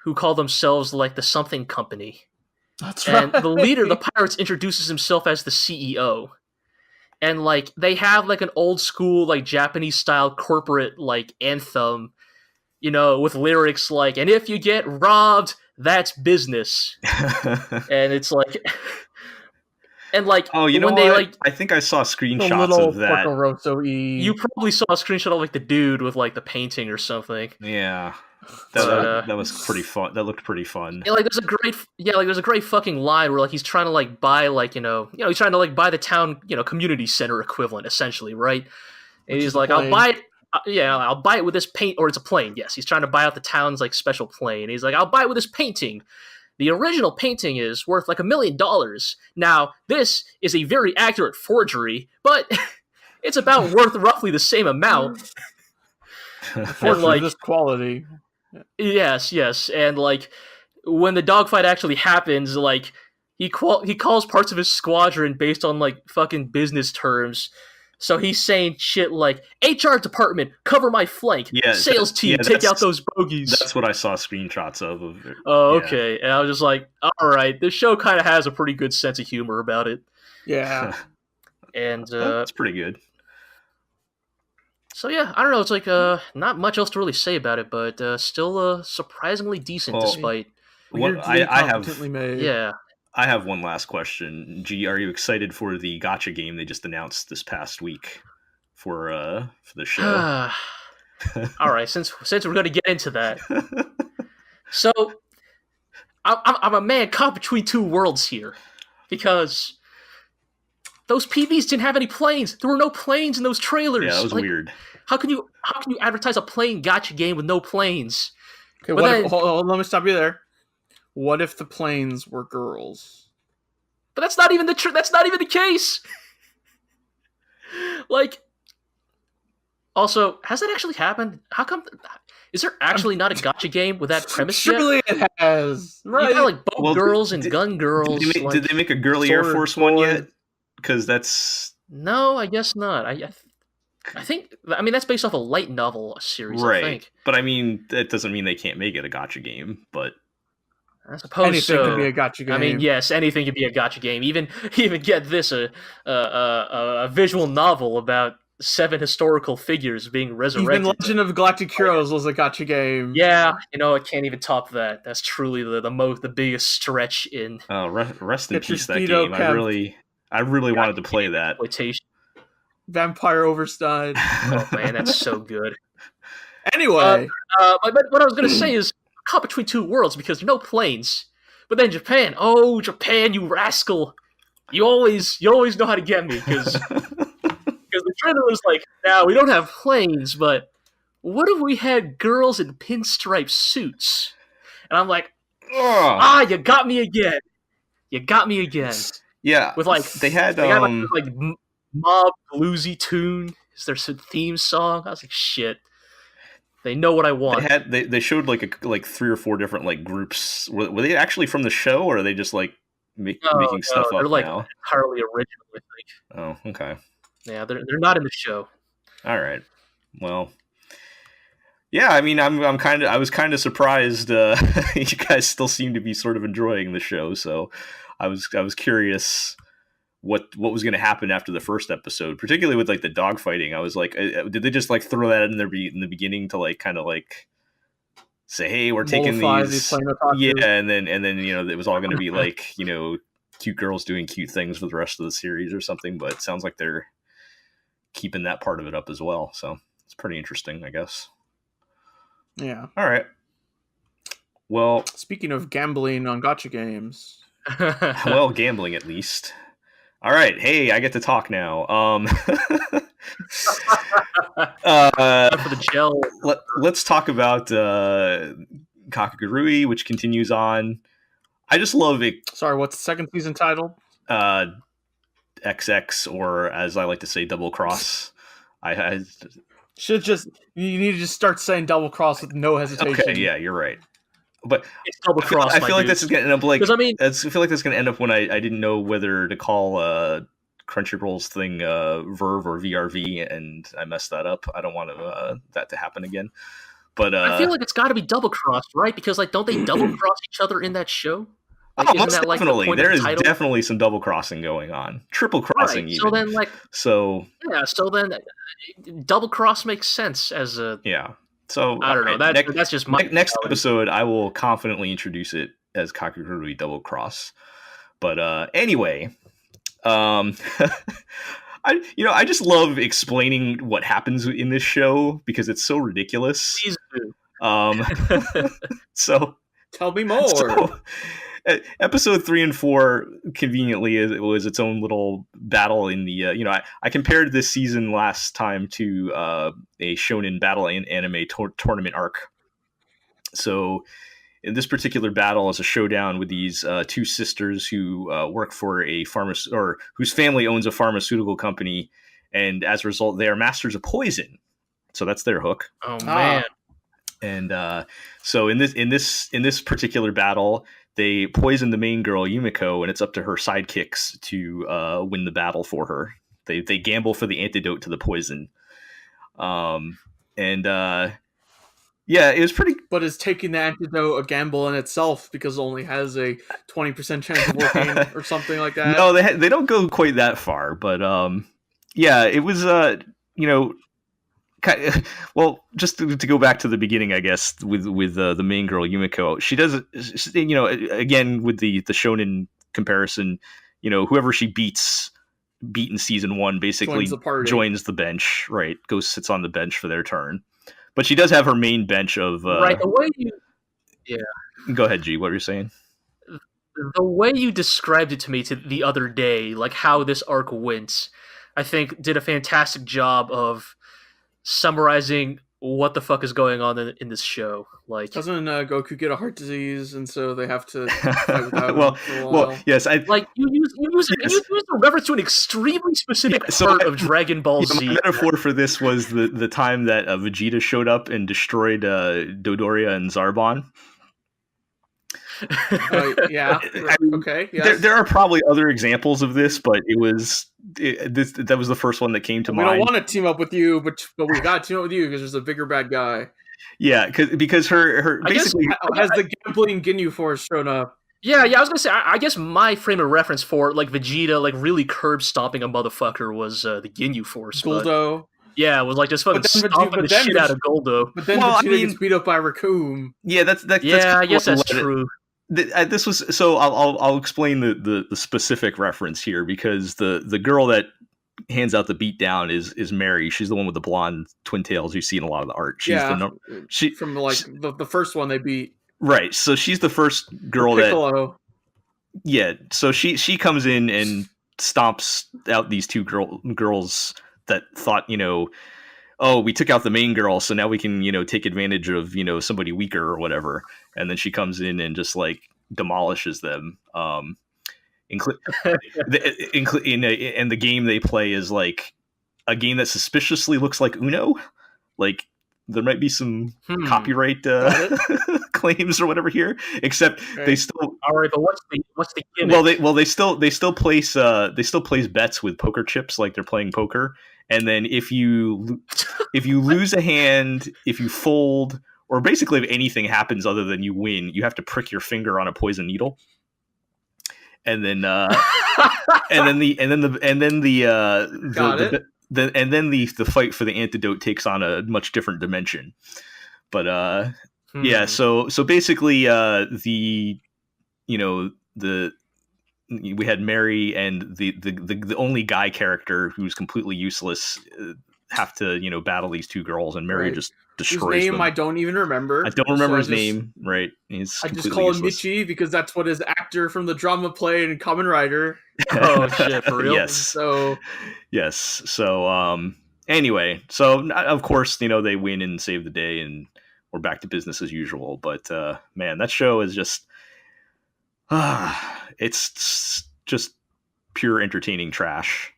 who call themselves like the Something Company. That's And right. the leader of the pirates introduces himself as the CEO. And like, they have like an old school like Japanese style corporate like anthem, you know, with lyrics like, "And if you get robbed, that's business." And it's like, and like, Oh, you know when what? they like, I think I saw The screenshots little of that. Porco Rosso-y. you probably saw a screenshot of like the dude with like the painting or something. Yeah, But, that was pretty fun. That looked pretty fun. Yeah, like there's a great fucking line where like he's trying to like buy like he's trying to like buy the town community center equivalent essentially, right? And Which he's is a like, I'll plane. buy it. I'll buy it with this paint, or it's a plane. Yes, he's trying to buy out the town's like special plane. And he's like, I'll buy it with this painting. The original painting is worth like $1 million. Now this is a very accurate forgery, but it's about worth roughly the same amount. For like- this quality. Yes, and like, when the dogfight actually happens, like, he calls parts of his squadron based on like fucking business terms. So he's saying shit like, "HR department, cover my flank. Yeah, Sales team, take that's- out those bogeys." That's what I saw screenshots of it. Oh, Yeah. okay. And I was just like, all right, this show kind of has a pretty good sense of humor about it. Yeah. And That's pretty good. so yeah, I don't know. It's like not much else to really say about it, but still surprisingly decent Oh. despite. What Weirdly I have competently made. Yeah. I have one last question. G, are you excited for the gacha game they just announced this past week for the show? All right, since we're going to get into that, so I'm a man caught between two worlds here, because those PVs didn't have any planes. There were no planes in those trailers. Yeah, that was Like, weird. How can you advertise a plane gacha game with no planes? Okay, But what then- if, hold on, let me stop you there. What if the planes were girls? But that's not even the case. Like, also, has that actually happened? How come? Is there actually not a gacha game with that premise yet? Surely it has. You Right? got like bow Well, girls and did- gun girls. Did they make a girly Air Sword, Force one sword. yet? Because that's No, I guess not. I think. I mean, that's based off a light novel series. right. I think. But I mean, that doesn't mean they can't make it a gacha game. But I suppose Anything so. could be a gacha game. I mean, yes, anything could be a gacha game. Even get this a visual novel about 7 historical figures being resurrected. Even Legend of Galactic Heroes was a gacha game. Yeah, I can't even top that. That's truly the biggest stretch in rest in Get your peace that speedo game. kept. I really wanted to play that. exploitation. Vampire Overstein. Oh man, that's so good. Anyway, But what I was gonna say is caught between two worlds because no planes. But then Japan, you rascal! You always know how to get me because the trailer was like, now we don't have planes, but what if we had girls in pinstripe suits? And I'm like, Ugh. you got me again. You got me again. Yeah, With like they had like mob bluesy tune. Is there some theme song? I was like, shit. They know what I want. they showed like 3 or 4 different like groups. Were they actually from the show, or are they just like making stuff up they're like now? entirely original, I think. Oh, okay. Yeah, they're not in the show. All right. Well, Yeah, I mean, I was kind of surprised. You guys still seem to be sort of enjoying the show, so I was curious what was going to happen after the first episode, particularly with like the dog fighting. I was like, did they just like throw that in in the beginning to like kind of like say, hey, we're taking these, yeah, and then it was all going to be like cute girls doing cute things for the rest of the series or something. But it sounds like they're keeping that part of it up as well, so it's pretty interesting, I guess. Yeah. All right. Well, speaking of gambling on gacha games, well, gambling at least. All right. Hey, I get to talk now. For the gel. Let's talk about Kakegurui, which continues on. I just love it. Sorry, what's the second season titled? XX, or as I like to say, Double Cross. I should just you need to just start saying Double Cross with no hesitation. Okay, yeah, you're right. But it's Double Cross. I feel like this is going to end up like. I mean, I feel like this is going to end up when I didn't know whether to call Crunchyroll's thing Verve or VRV, and I messed that up. I don't want that to happen again. But I feel like it's got to be double crossed, right? Because like, don't they double cross each other in that show? Like, most definitely. There is definitely some double crossing going on. Triple crossing, right. Even. So then, double cross makes sense as a So I don't know. That's just my next episode. I will confidently introduce it as Kakegurui Double Cross. But anyway, I just love explaining what happens in this show because it's so ridiculous. Please do. So tell me more. So, episode 3 and 4 conveniently it was its own little battle in the I compared this season last time to a shonen battle anime tournament arc. So in this particular battle is a showdown with these two sisters who work for a or whose family owns a pharmaceutical company, and as a result they are masters of poison. So that's their hook. Oh man. And so in this particular battle, they poison the main girl, Yumiko, and it's up to her sidekicks to win the battle for her. They gamble for the antidote to the poison. It was pretty... But is taking the antidote a gamble in itself because it only has a 20% chance of working or something like that? No, they don't go quite that far, but it was, well, just to go back to the beginning, I guess, with the main girl Yumiko, she does, again with the shonen comparison, whoever she beat in season 1 basically joins the bench, right? Sits on the bench for their turn, but she does have her main bench of right. The way Go ahead, G. What were you saying? The way you described it to me the other day, like how this arc went, I think did a fantastic job of summarizing what the fuck is going on in this show. Like, doesn't Goku get a heart disease, and so they have to fight without him for a while? Well, yes, you use a reference to an extremely specific part of Dragon Ball Z. My metaphor for this was the time that Vegeta showed up and destroyed Dodoria and Zarbon. Yeah. Okay. Yes. There are probably other examples of this, but that was the first one that came to mind. We don't want to team up with you, but we got to team up with you because there's a bigger bad guy. Yeah, because her basically has the gambling Ginyu Force shown up. Yeah. I was gonna say, I guess my frame of reference for like Vegeta like really curb stomping a motherfucker was the Ginyu Force. Guldo. It was like just fucking stomping the shit out of Guldo. But then Vegeta gets beat up by Raccoon. Yeah, that's I guess that's true. This was so. I'll explain the specific reference here because the girl that hands out the beatdown is Mary. She's the one with the blonde twin tails you see in a lot of the art. She's from the first one they beat. Right. So she's the first girl Piccolo. Yeah. So she comes in and stomps out these two girls that thought oh, we took out the main girl, so now we can, take advantage of, somebody weaker or whatever. And then she comes in and just like demolishes them. And the game they play is like a game that suspiciously looks like Uno. Like there might be some copyright claims or whatever here, except they still. All right, but what's the gimmick? Well, they still place bets with poker chips, like they're playing poker. and then if you lose a hand, if you fold, or basically if anything happens other than you win, you have to prick your finger on a poison needle. And then the fight for the antidote takes on a much different dimension. But yeah, so basically we had Mary and the only guy character who's completely useless have to battle these two girls, and Mary just destroys his name them. I don't even remember. I don't remember his name. Right, I just call him Michi because that's what his actor from the drama played in Kamen Rider. Oh shit, for real? Yes. So anyway, so of course they win and save the day, and we're back to business as usual. But man, that show is just it's just pure entertaining trash.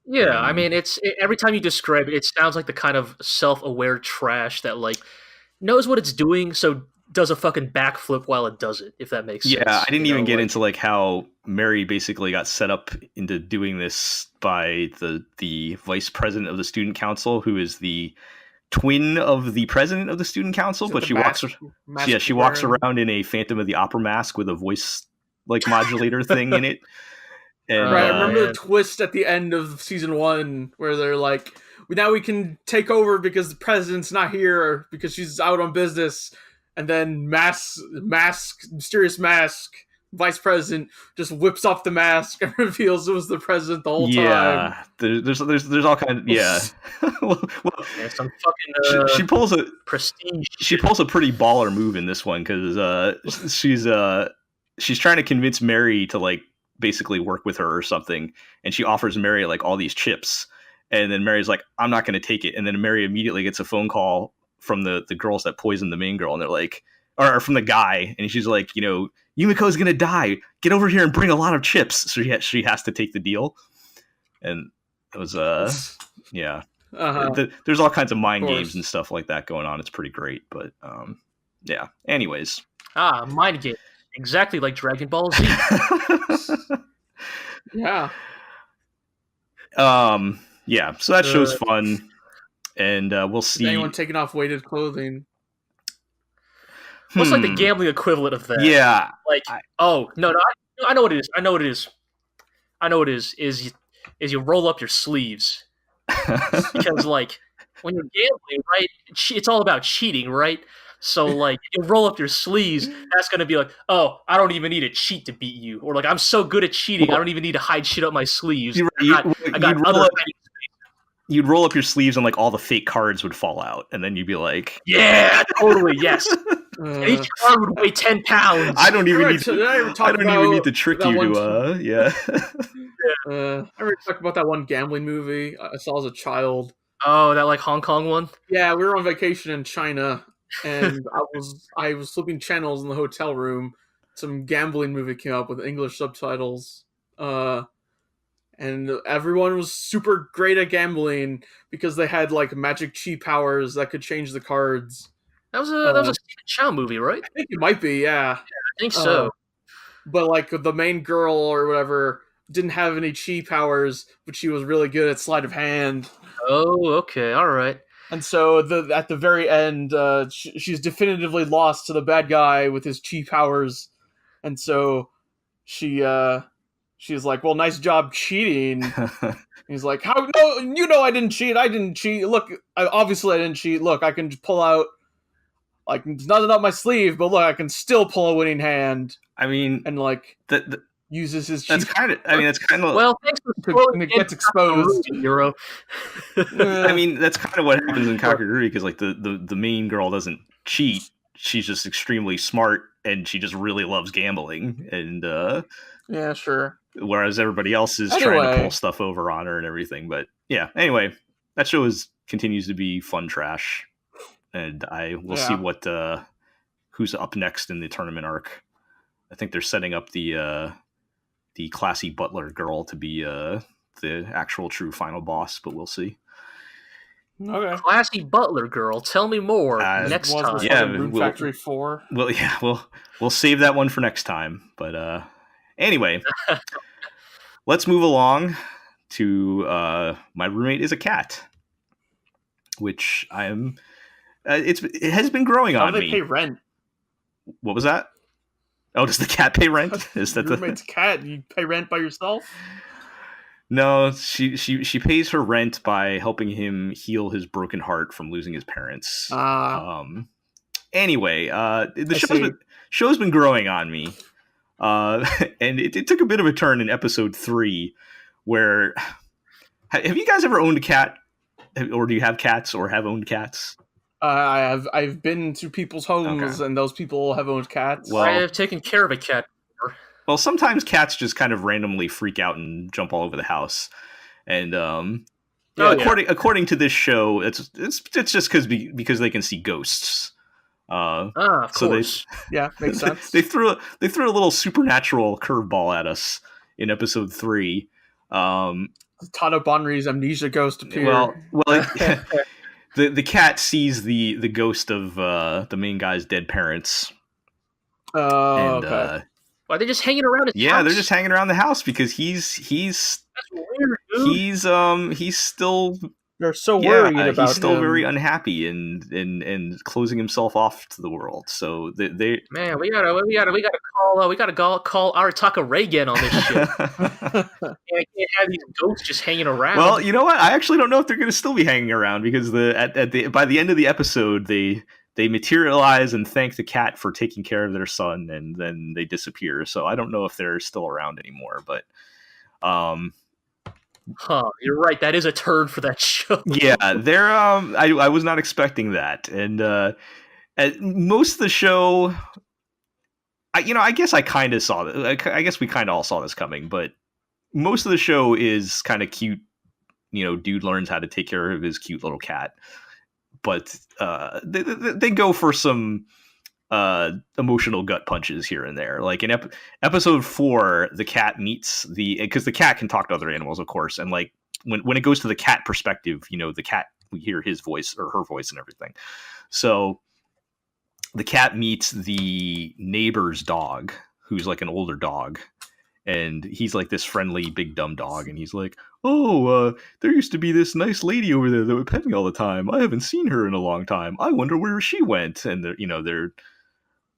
Yeah, I mean, every time you describe it, it sounds like the kind of self-aware trash that like knows what it's doing, so does a fucking backflip while it does it. If that makes sense. Yeah, I didn't even get into like how Mary basically got set up into doing this by the vice president of the student council, who is the twin of the president of the student council, but she walks around in a Phantom of the Opera mask with a voice like modulator thing in it. And, right, I remember the twist at the end of season 1 where they're like, now we can take over because the president's not here because she's out on business. And then mysterious mask, vice president just whips off the mask and reveals it was the president the whole time. Yeah, there's all kind of some fucking she pulls a prestige. She pulls a pretty baller move in this one because she's trying to convince Mary to like basically work with her or something, and she offers Mary like all these chips, and then Mary's like, I'm not going to take it, and then Mary immediately gets a phone call from the girls that poisoned the main girl, and they're like, or from the guy, and she's like, Yumiko's gonna die, get over here and bring a lot of chips. So she has to take the deal, and it was yeah, there's all kinds of mind games and stuff like that going on. It's pretty great, but yeah, anyways, mind game. Exactly like Dragon Ball Z. Yeah. Yeah, so that show's fun, and we'll see. Is anyone taking off weighted clothing? What's like the gambling equivalent of that? Yeah. Like, no, I know what it is. I know what it is. Is you roll up your sleeves. Because, like, when you're gambling, right, it's all about cheating, right? So, like, you roll up your sleeves, that's going to be like, oh, I don't even need to cheat to beat you. Or, like, I'm so good at cheating, I don't even need to hide shit up my sleeves. You'd roll up your sleeves and, like, all the fake cards would fall out. And then you'd be like... Yeah, totally, yes. And each card would weigh 10 pounds. I don't even need to trick you to, yeah. I already talked about that one gambling movie I saw as a child. Oh, that, like, Hong Kong one? Yeah, we were on vacation in China. And I was flipping channels in the hotel room. Some gambling movie came up with English subtitles. And everyone was super great at gambling because they had like magic chi powers that could change the cards. That was a Stephen Chow movie, right? I think it might be, yeah. I think so. But like the main girl or whatever didn't have any chi powers, but she was really good at sleight of hand. Oh, okay, all right. And so at the very end, she's definitively lost to the bad guy with his chi powers, and so she's like, "Well, nice job cheating." He's like, "How? No, I didn't cheat. I didn't cheat. Look, obviously I didn't cheat. Look, I can pull out like it's nothing up my sleeve, but look, I can still pull a winning hand." I mean, and like uses his. That's kind of. I mean, that's kind of. Well, thanks for spoiling it gets exposed. Euro. I mean, that's kind of what happens in Kakegurui because, like, the main girl doesn't cheat; she's just extremely smart, and she just really loves gambling. And yeah, sure. Whereas everybody else is trying to pull stuff over on her and everything. But yeah, anyway, that show continues to be fun trash, and I will see what who's up next in the tournament arc. I think they're setting up the classy butler girl to be the actual true final boss, but we'll see. Okay. Classy butler girl. Tell me more next time. Yeah, Room Factory 4. Well, yeah, we'll save that one for next time. But anyway, let's move along to my roommate is a cat, which I'm. It has been growing How on do they me. pay rent? What was that? Oh, does the cat pay rent? Is that Your roommate's cat? You pay rent by yourself? No, she pays her rent by helping him heal his broken heart from losing his parents. Anyway, the show's been growing on me, and it took a bit of a turn in episode 3, where have you guys ever owned a cat, or do you have cats, or have owned cats? I've been to people's homes, and those people have owned cats. Well, I have taken care of a cat before. Well, sometimes cats just kind of randomly freak out and jump all over the house, and according to this show, it's just because they can see ghosts. Of so course. Makes sense. They threw a little supernatural curveball at us in episode 3. Tata Bonri's amnesia ghost appeared. Well, the cat sees the ghost of the main guy's dead parents. Okay. Are they just hanging around his house? Yeah, they're just hanging around the house because he's That's weird, dude. he's still They're so worried about he's still him. very unhappy and closing himself off to the world. So they Man, we gotta call Arataka Reigen on this shit. I can't have these ghosts just hanging around. Well, you know what? I actually don't know if they're going to still be hanging around because by the end of the episode they materialize and thank the cat for taking care of their son, and then they disappear. So I don't know if they're still around anymore, but you're right. That is a turn for that show. yeah, they're I was not expecting that, and most of the show, I guess I kind of saw that. I guess we kind of all saw this coming, but most of the show is kind of cute. Dude learns how to take care of his cute little cat, but they go for some emotional gut punches here and there. Like in episode 4, the cat meets because the cat can talk to other animals, of course, and like when it goes to the cat perspective, the cat, we hear his voice or her voice and everything. So the cat meets the neighbor's dog, who's like an older dog, and he's like this friendly big dumb dog, and he's like, oh, there used to be this nice lady over there that would pet me all the time. I haven't seen her in a long time. I wonder where she went. And the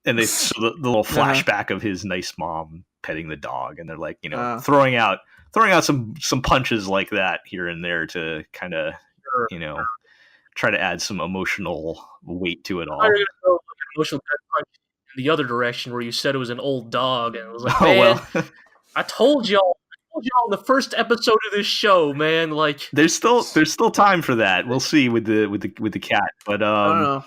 little flashback of his nice mom petting the dog, and they're like, throwing out some punches like that here and there to kind of, try to add some emotional weight to it all. I go emotional gut punch in the other direction where you said it was an old dog, and it was like, man, I told y'all in the first episode of this show, man. Like, there's still time for that. We'll see with the cat, but I don't know.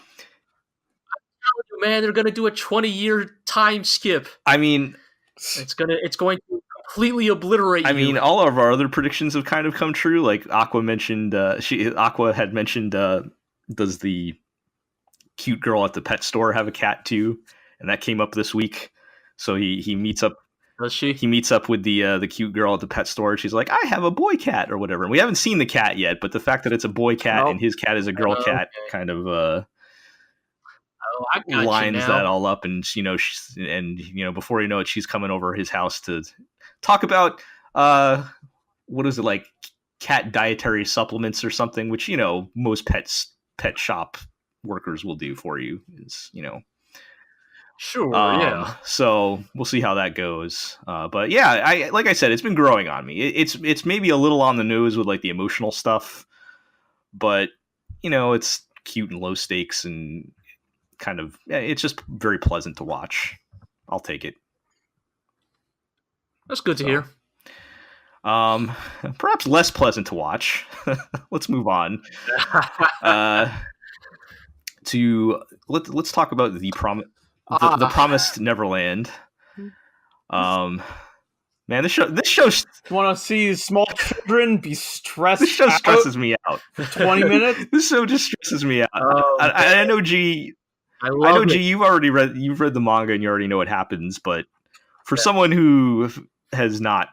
Man, they're gonna do a 20-year time skip. I mean, it's going to completely obliterate. I mean, all of our other predictions have kind of come true. Like Aqua mentioned, Aqua had mentioned, does the cute girl at the pet store have a cat too? And that came up this week. So he meets up. Does she? He meets up with the cute girl at the pet store. She's like, I have a boy cat or whatever. And we haven't seen the cat yet, but the fact that it's a boy cat and his cat is a girl cat kind of lines that all up, and before you know it, she's coming over his house to talk about what is it, like cat dietary supplements or something, which most pet shop workers will do for you. Is sure, yeah. So we'll see how that goes. But yeah, like I said, it's been growing on me. It's maybe a little on the nose with like the emotional stuff, but it's cute and low stakes and kind of, it's just very pleasant to watch. I'll take it. That's good to hear. Perhaps less pleasant to watch. Let's move on. Let's talk about the Promised Neverland. Man, this show. You want to see small children be stressed? This show stresses me out. For 20 minutes. This show just stresses me out. I know, G. I know, G. You've read the manga and you already know what happens. But for someone who has not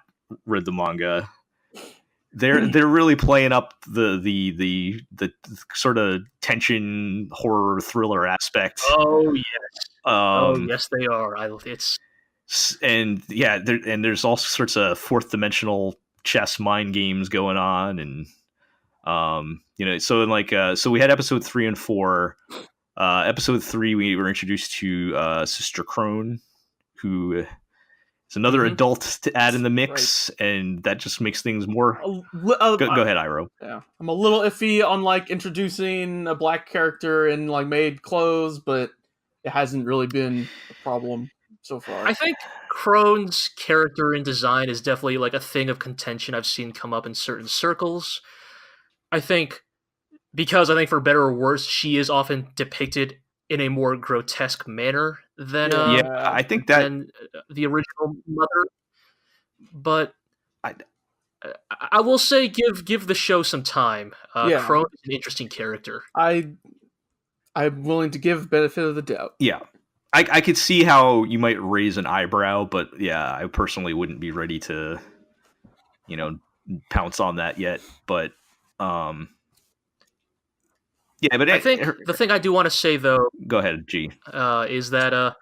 read the manga, they're really playing up the sort of tension, horror, thriller aspect. Oh yes. Yes, they are. There's all sorts of fourth dimensional chess mind games going on, and so in so we had episode 3 and 4. Episode 3, we were introduced to Sister Crone, who is another adult to add in the mix, and that just makes things more. Go ahead, Iro. Yeah, I'm a little iffy on like introducing a black character in like maid clothes, but it hasn't really been a problem so far. I think Crone's character and design is definitely like a thing of contention I've seen come up in certain circles. I think for better or worse, she is often depicted in a more grotesque manner than I think that than the original mother. But I will say give the show some time. Crone is an interesting character. I'm willing to give benefit of the doubt. Yeah. I could see how you might raise an eyebrow, but yeah, I personally wouldn't be ready to, pounce on that yet. But but I think the thing I do want to say though, go ahead, G, is that the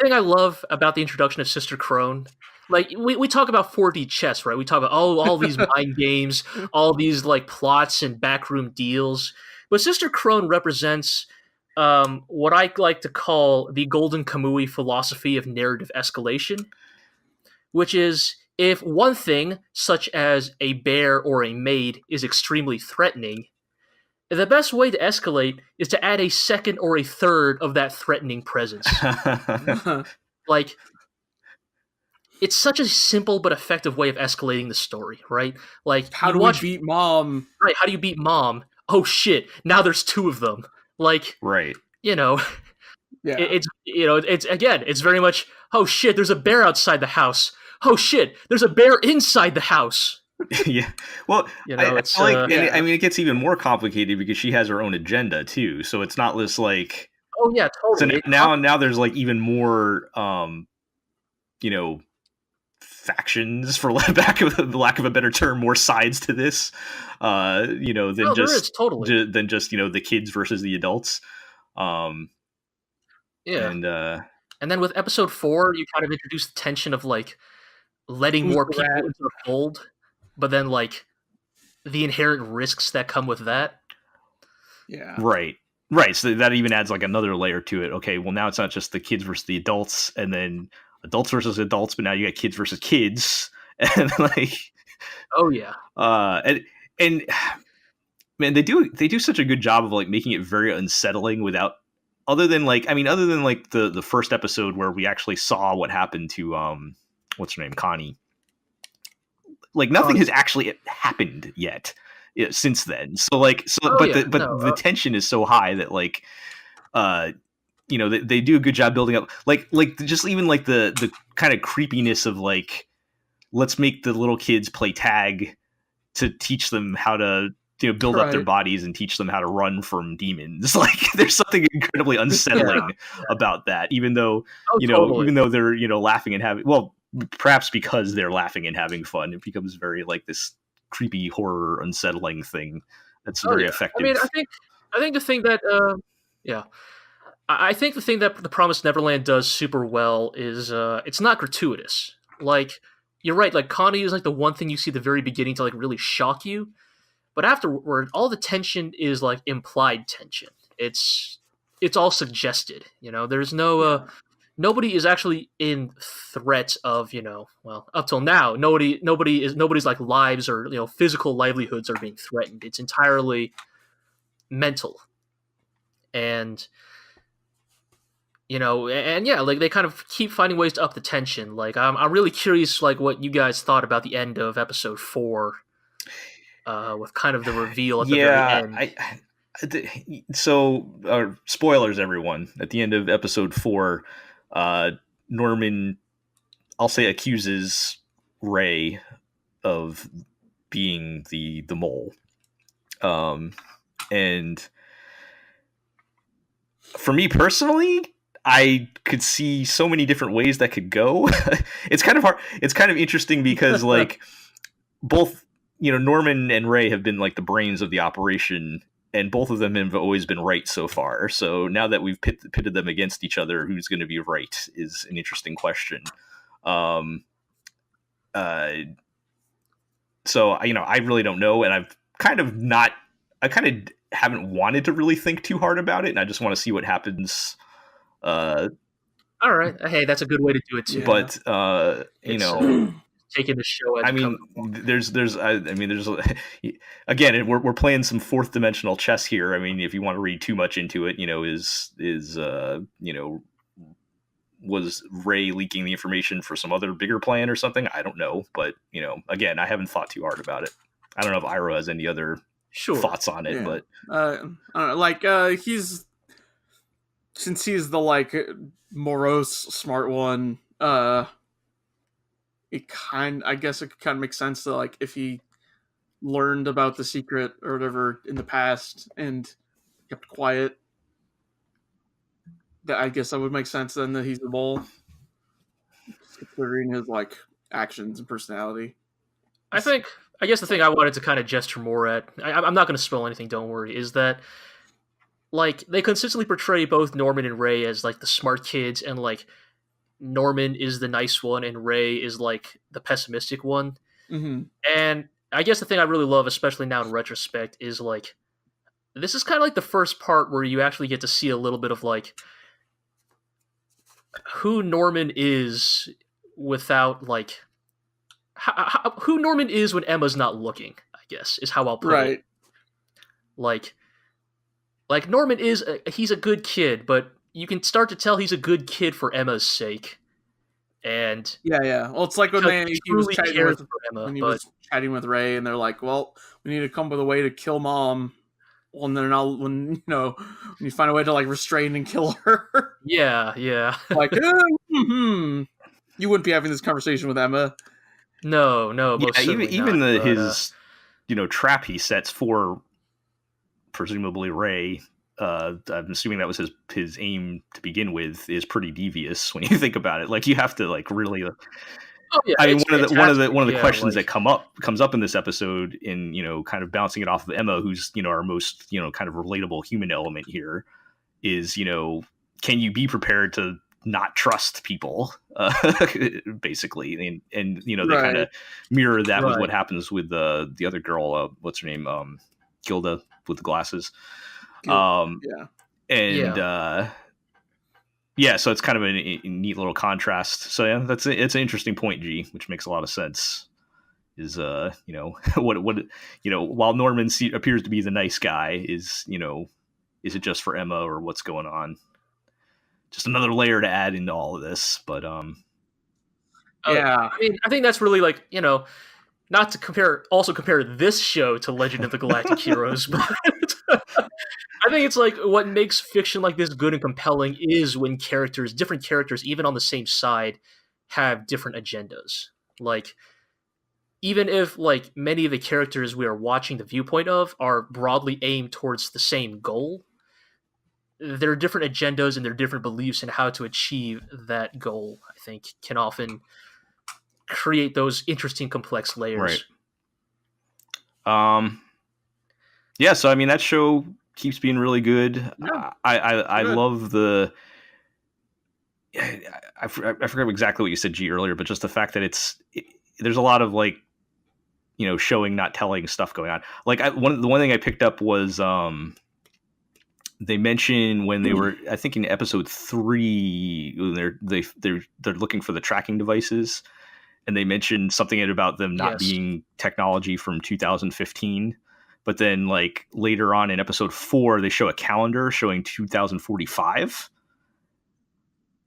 thing I love about the introduction of Sister Crone, like we talk about 4D chess, right? We talk about all these mind games, all these like plots and backroom deals, but Sister Crone represents what I like to call the Golden Kamui philosophy of narrative escalation, which is if one thing, such as a bear or a maid, is extremely threatening, the best way to escalate is to add a second or a third of that threatening presence. Like, it's such a simple but effective way of escalating the story, right? Like, how do we beat mom? Right, how do you beat mom? Oh shit, now there's 2 of them. Like, right. Yeah. It's very much, oh shit, there's a bear outside the house. Oh shit, there's a bear inside the house. Yeah. Well, it gets even more complicated because she has her own agenda too. So it's not just like, oh yeah, totally. So now there's like even more, factions, for lack of a better term, more sides to this, than just the kids versus the adults. And then with episode 4, you kind of introduce the tension of like letting more people into the fold, but then like the inherent risks that come with that. Yeah. Right. So that even adds like another layer to it. Okay, well now it's not just the kids versus the adults, and then adults versus adults, but now you got kids versus kids, and like, oh yeah. And man, they do such a good job of like making it very unsettling without. Other than the first episode where we actually saw what happened to what's her name, Connie. Like nothing has actually happened yet since then. So the tension is so high that like they do a good job building up like just even like the kind of creepiness of like, let's make the little kids play tag to teach them how to build up their bodies and teach them how to run from demons. Like there's something incredibly unsettling about that, even though even though they're laughing and having, well, perhaps because they're laughing and having fun, it becomes very like this creepy horror unsettling thing that's very effective. I mean, I think the thing that I think the thing that the Promised Neverland does super well is it's not gratuitous. Like, you're right, like Connie is like the one thing you see at the very beginning to like really shock you. But afterward, all the tension is like implied tension. It's all suggested. There's no nobody is actually in threat of up till now nobody's like lives or physical livelihoods are being threatened. It's entirely mental, and like they kind of keep finding ways to up the tension. Like I'm really curious like what you guys thought about the end of episode 4. With kind of the reveal at the very end. So, spoilers, everyone. At the end of episode 4, Norman, I'll say, accuses Ray of being the mole. And for me personally, I could see so many different ways that could go. It's kind of hard. It's kind of interesting because like both Norman and Ray have been like the brains of the operation, and both of them have always been right so far. So now that we've pitted them against each other, who's going to be right is an interesting question. So I really don't know, and I kind of haven't wanted to really think too hard about it, and I just want to see what happens. All right, hey, that's a good way to do it too. Yeah. But Taking the show as I mean, there's again, we're playing some fourth dimensional chess here. I mean, if you want to read too much into it, was Ray leaking the information for some other bigger plan or something? I don't know, but again, I haven't thought too hard about it. I don't know if Ira has any other thoughts on it, but I don't know, since he's the morose smart one, I guess it kind of makes sense that if he learned about the secret or whatever in the past and kept quiet, that I guess that would make sense then that he's the mole, considering his actions and personality. I guess the thing I wanted to kind of gesture more at, I'm not going to spoil anything, don't worry, is that they consistently portray both Norman and Ray as the smart kids, and Norman is the nice one and Ray is the pessimistic one. Mm-hmm. And I guess the thing I really love, especially now in retrospect, is this is kind of the first part where you actually get to see a little bit of who Norman is without who Norman is when Emma's not looking, I guess, is how I'll put it. Norman he's a good kid, but you can start to tell he's a good kid for Emma's sake. And yeah. Well, it's like when he was chatting with Ray, and they're like, "Well, we need to come up with a way to kill Mom." Well, and they're not when you find a way to restrain and kill her. Yeah. You wouldn't be having this conversation with Emma. No. Even not, his trap he sets for presumably Ray. I'm assuming that was his aim to begin with, is pretty devious when you think about it. You have to really. Oh, yeah, I mean, one of the questions that comes up in this episode, in kind of bouncing it off of Emma, who's our most kind of relatable human element here, is can you be prepared to not trust people, basically, and they kind of mirror that with what happens with the other girl, what's her name, Gilda with the glasses. So it's kind of a neat little contrast. So yeah, it's an interesting point, G, which makes a lot of sense. Is what while Norman appears to be the nice guy, is it just for Emma, or what's going on? Just another layer to add into all of this, but I mean, I think that's really not to compare this show to Legend of the Galactic Heroes, but I think it's what makes fiction like this good and compelling is when different characters, even on the same side, have different agendas. Even if many of the characters we are watching the viewpoint of are broadly aimed towards the same goal, there are different agendas and there are different beliefs in how to achieve that goal, I think, can often create those interesting, complex layers. Right. Yeah, so I mean, that show keeps being really good. Yeah, I love the. I forgot exactly what you said, G, earlier, but just the fact that there's a lot of showing, not telling stuff going on. The one thing I picked up was they mentioned when they were, I think in episode 3, when they're looking for the tracking devices, and they mentioned something about them not being technology from 2015. But then, later on in episode 4, they show a calendar showing 2045.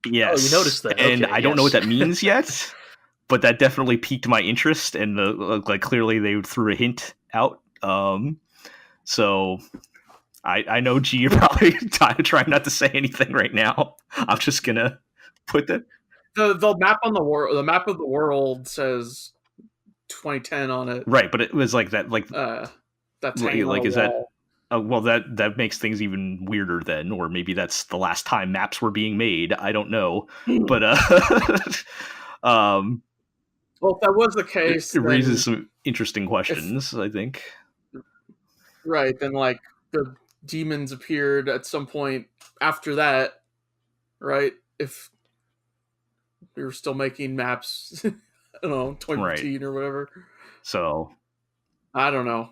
Yes. Oh, you noticed that. And okay, I don't know what that means yet, but that definitely piqued my interest. And clearly they threw a hint out. So I know, G, you're probably trying not to say anything right now. I'm just going to put that. The map on the world. The map of the world says 2010 on it. Right, but it was that that's is that well, that makes things even weirder then, or maybe that's the last time maps were being made. I don't know, but well, if that was the case, it raises some interesting questions. I think. Right, then the demons appeared at some point after that, right? If we were still making maps, I don't know, 2015 or whatever. So I don't know.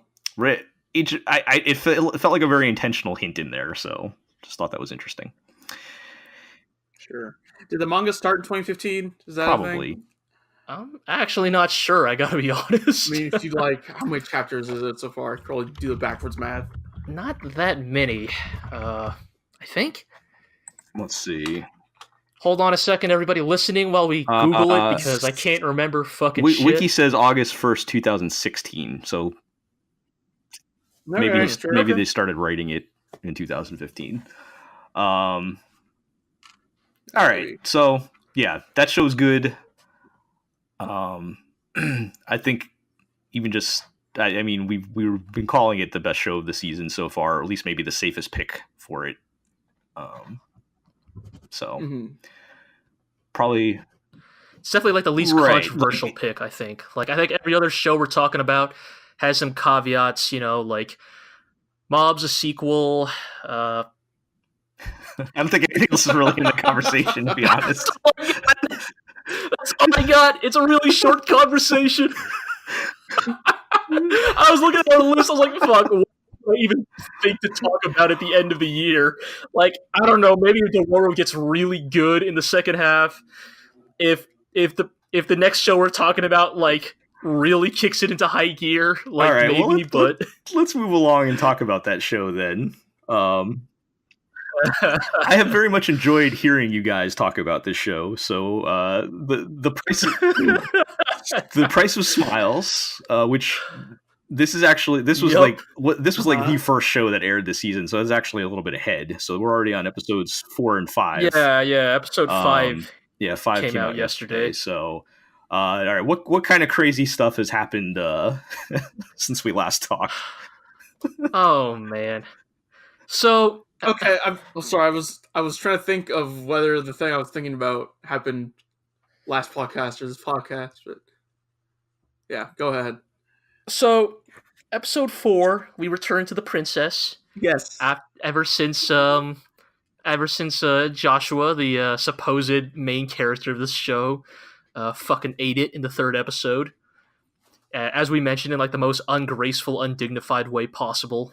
It felt like a very intentional hint in there, so just thought that was interesting. Sure. Did the manga start in 2015? Is that Probably? I'm actually not sure. I gotta be honest. I mean, if you like, how many chapters is it so far? Probably do the backwards math. Not that many. I think. Let's see. Hold on a second, everybody listening, while we Google it, because I can't remember fucking shit. Wiki says August 1st, 2016, so maybe they started writing it in 2015. All right, so yeah, that show's good. I think even just, I mean, we've been calling it the best show of the season so far, or at least maybe the safest pick for it. Probably it's definitely like the least controversial pick, I think. Like, I think every other show we're talking about has some caveats, like Mob's a sequel. I don't think anything else is really in the conversation, to be honest. That's all I got. It's a really short conversation. I was looking at our list. I was like, fuck, what do I even think to talk about at the end of the year? Like, I don't know. Maybe Dororo gets really good in the second half. If the next show we're talking about, like, really kicks it into high gear, like, right, maybe, but... Let's move along and talk about that show then. I have very much enjoyed hearing you guys talk about this show. So the price of smiles, which this was like the first show that aired this season, so it's actually a little bit ahead. So we're already on episodes 4 and 5. Yeah, episode 5. 5 came out yesterday. So all right, what kind of crazy stuff has happened since we last talked? Oh man, so. Okay, I'm sorry. I was trying to think of whether the thing I was thinking about happened last podcast or this podcast, but yeah, go ahead. So, episode 4, we return to the princess. Yes. Ever since Joshua, the supposed main character of this show, fucking ate it in the 3rd episode, as we mentioned, in like the most ungraceful, undignified way possible.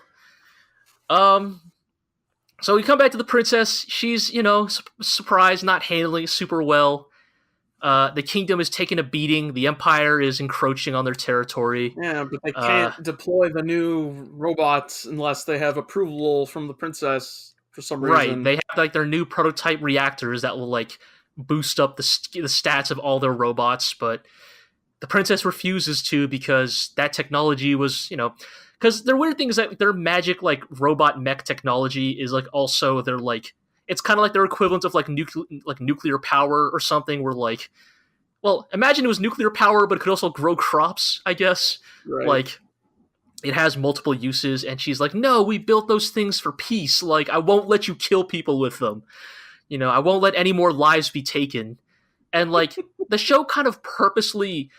So we come back to the princess. She's, surprised, not handling it super well. The kingdom is taking a beating. The empire is encroaching on their territory. Yeah, but they can't deploy the new robots unless they have approval from the princess for some reason. Right, they have like their new prototype reactors that will like boost up the stats of all their robots, but the princess refuses to because that technology was, because their weird thing is that their magic, like, robot mech technology is, like, also their, like... It's kind of like their equivalent of, like, nuclear power or something where, like... Well, imagine it was nuclear power, but it could also grow crops, I guess. Right. Like, it has multiple uses, and she's like, no, we built those things for peace. Like, I won't let you kill people with them. I won't let any more lives be taken. And, like, the show kind of purposely...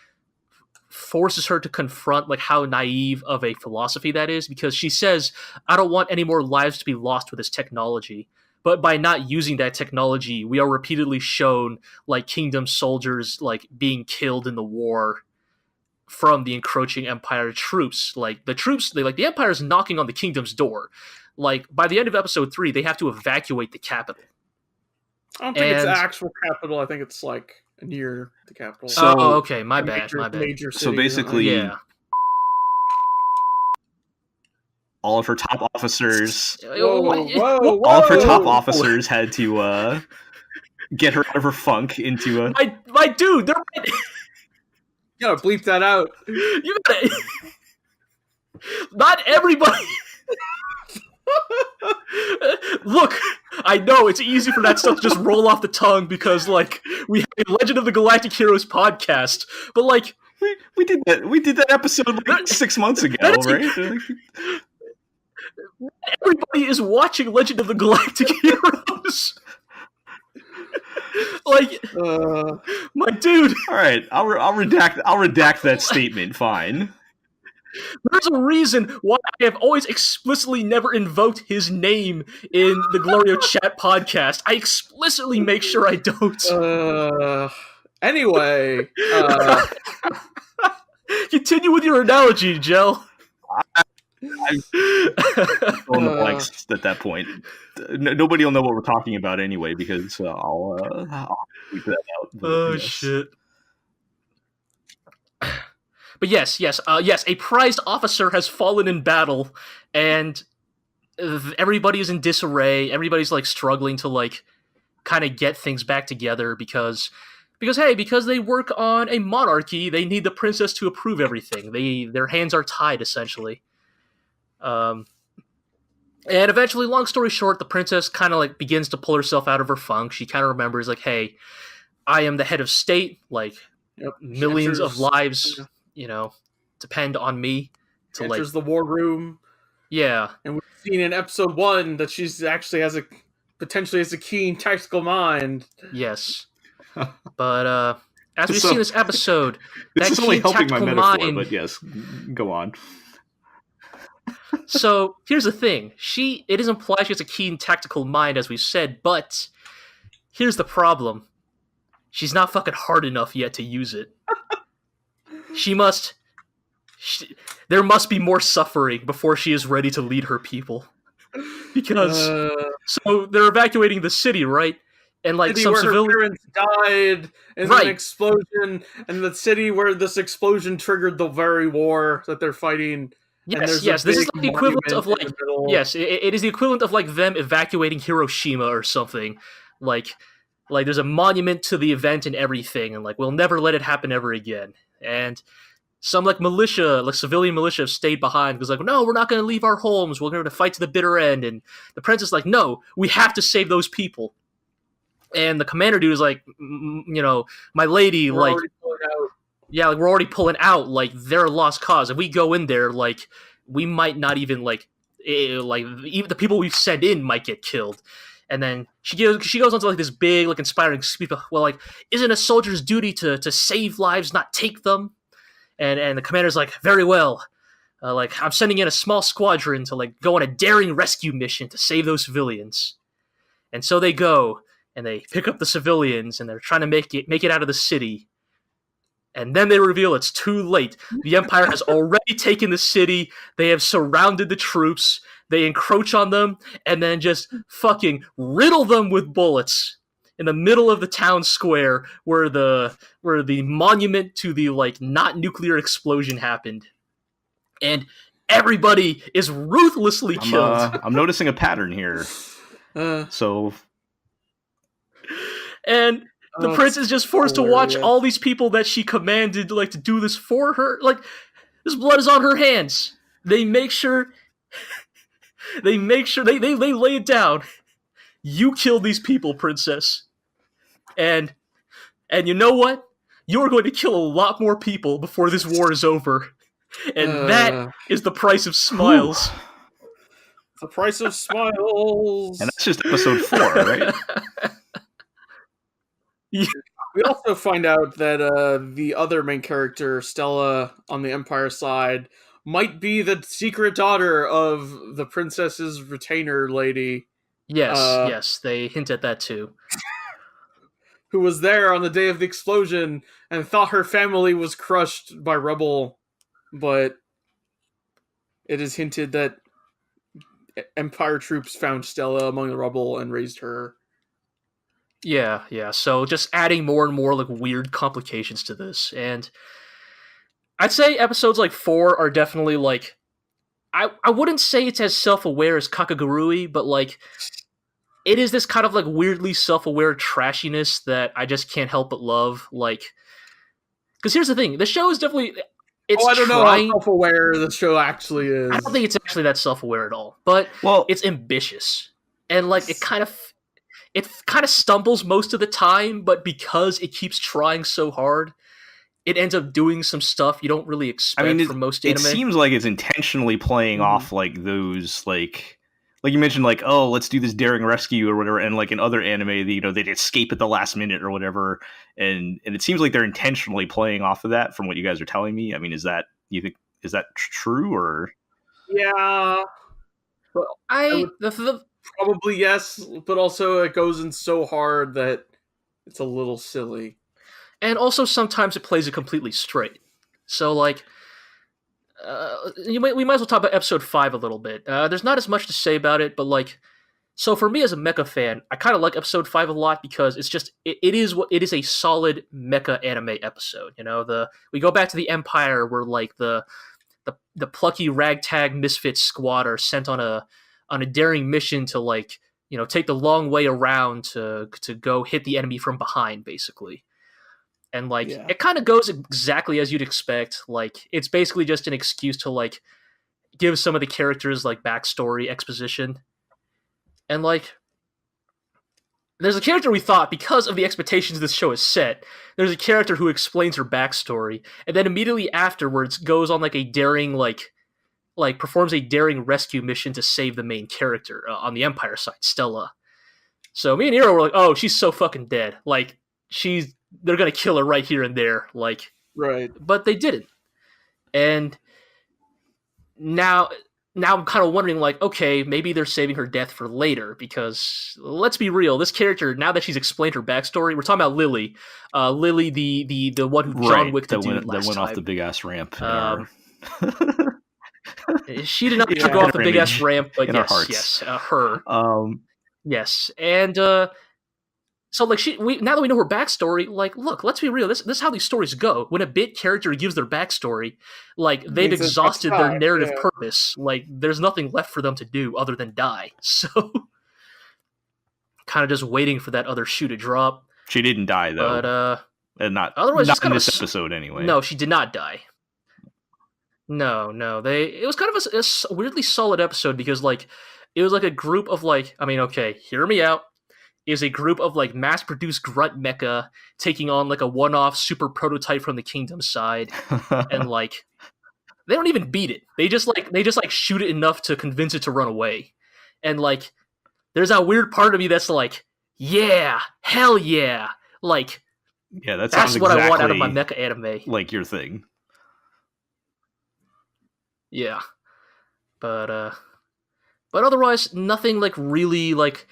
forces her to confront like how naive of a philosophy that is, because she says, I don't want any more lives to be lost with this technology. But by not using that technology, we are repeatedly shown like kingdom soldiers like being killed in the war from the encroaching empire troops. Like the empire is knocking on the kingdom's door. Like by the end of episode 3, they have to evacuate the capital. I don't think it's the actual capital. I think it's like near the capital. So, okay, my bad. Major city, so basically, yeah. All of her top officers, whoa. All of her top officers had to get her out of her funk into a. My dude, they're. You gotta bleep that out. You gotta. Not everybody. Look, I know it's easy for that stuff to just roll off the tongue because, like, we have a Legend of the Galactic Heroes podcast, but like we did that episode like 6 months ago, right? Everybody is watching Legend of the Galactic Heroes. Like, my dude. All right, I'll redact that statement. Fine. There's a reason why I have always explicitly never invoked his name in the GLORIO Chat podcast. I explicitly make sure I don't. Anyway. Continue with your analogy, Jel. I'm on the blanks at that point. Nobody will know what we're talking about anyway because I'll keep that out. But, Oh yes. shit! But yes, a prized officer has fallen in battle, and everybody is in disarray. Everybody's like struggling to like kind of get things back together because they work on a monarchy, they need the princess to approve everything. Their hands are tied essentially. And eventually, long story short, the princess kind of like begins to pull herself out of her funk. She kind of remembers like, hey, I am the head of state. Like millions of lives, depend on me. To enters the war room. Yeah, and we've seen in episode 1 that she's actually potentially has a keen tactical mind. Yes, but as we see in this episode, this is only helping my metaphor. But yes, go on. So here's the thing: it is implied she has a keen tactical mind, as we said, but here's the problem: she's not fucking hard enough yet to use it. There must be more suffering before she is ready to lead her people. Because so they're evacuating the city, right? And like city some where civilians her parents died in an explosion, and the city where this explosion triggered the very war that they're fighting. Yes. This is like the equivalent of like it is the equivalent of like them evacuating Hiroshima or something. Like there's a monument to the event and everything, and like we'll never let it happen ever again. And some like militia, like civilian militia, have stayed behind because like, no, we're not going to leave our homes. We're going to fight to the bitter end. And the princess is like, no, we have to save those people. And the commander dude is like, my lady, we're already pulling out. Like they're a lost cause. If we go in there, like we might not even even the people we send in might get killed. And then she goes on to like this big, like inspiring speech. Well, like, isn't a soldier's duty to save lives, not take them? And the commander's like, very well. I'm sending in a small squadron to like go on a daring rescue mission to save those civilians. And so they go and they pick up the civilians and they're trying to make it out of the city. And then they reveal it's too late. The Empire has already taken the city. They have surrounded the troops. They encroach on them and then just fucking riddle them with bullets in the middle of the town square where the monument to the like not nuclear explosion happened. And everybody is ruthlessly killed. I'm noticing a pattern here. And the prince is just forced to watch all these people that she commanded like to do this for her. Like, this blood is on her hands. They make sure they lay it down. You killed these people, princess. And you know what? You're going to kill a lot more people before this war is over. And that is the price of smiles. The price of smiles. And that's just episode 4, right? Yeah. We also find out that the other main character, Stella, on the Empire side, might be the secret daughter of the princess's retainer lady. Yes, they hint at that too. Who was there on the day of the explosion and thought her family was crushed by rubble, but it is hinted that Empire troops found Stella among the rubble and raised her. Yeah. So just adding more and more like weird complications to this, and I'd say episodes like 4 are definitely like I wouldn't say it's as self-aware as Kakegurui, but like it is this kind of like weirdly self-aware trashiness that I just can't help but love. Like, because here's the thing: the show is definitely I don't know how self-aware the show actually is. I don't think it's actually that self-aware at all, but it's ambitious and like it kind of stumbles most of the time, but because it keeps trying so hard, it ends up doing some stuff you don't really expect from most anime. It seems like it's intentionally playing off like those like you mentioned, like, oh, let's do this daring rescue or whatever, and like in other anime, they'd escape at the last minute or whatever, and it seems like they're intentionally playing off of that from what you guys are telling me. I mean, is that true or? Yeah, well, probably yes, but also it goes in so hard that it's a little silly. And also sometimes it plays it completely straight. So like we might as well talk about episode 5 a little bit. There's not as much to say about it, but like, so for me as a mecha fan, I kind of like episode 5 a lot because it's just it is a solid mecha anime episode. You know, we go back to the Empire where like the plucky ragtag misfit squad are sent on a daring mission to like, you know, take the long way around to go hit the enemy from behind, basically. And like, it kind of goes exactly as you'd expect. Like, it's basically just an excuse to like give some of the characters like backstory exposition. And like, there's a character we thought, because of the expectations this show is set, there's a character who explains her backstory, and then immediately afterwards goes on like a daring like performs a daring rescue mission to save the main character on the Empire side, Stella. So me and Iro were like, oh, she's so fucking dead. Like, they're gonna kill her right here and there. Like, right. But they didn't. And now I'm kind of wondering, like, okay, maybe they're saving her death for later, because let's be real, this character, now that she's explained her backstory, we're talking about Lily. Lily, the one who John Wick the dude last time. That went off the big ass ramp. She did not go off the big ass ramp, but yes, her. Yes, and so like now that we know her backstory, like, look, let's be real. This is how these stories go. When a big character gives their backstory, like, they've exhausted their narrative purpose. Like, there's nothing left for them to do other than die. So, kind of just waiting for that other shoe to drop. She didn't die though, but and not in this episode anyway. No, she did not die. No, it was kind of a weirdly solid episode, because like, it was like a group of like, I mean, okay, hear me out. Is a group of like mass-produced grunt mecha taking on like a one-off super prototype from the Kingdom side, and like, they don't even beat it. They just shoot it enough to convince it to run away. And like, there's that weird part of me that's like, yeah, hell yeah, like, yeah, that's what I want out of my mecha anime, like your thing. Yeah, but otherwise, nothing like really like.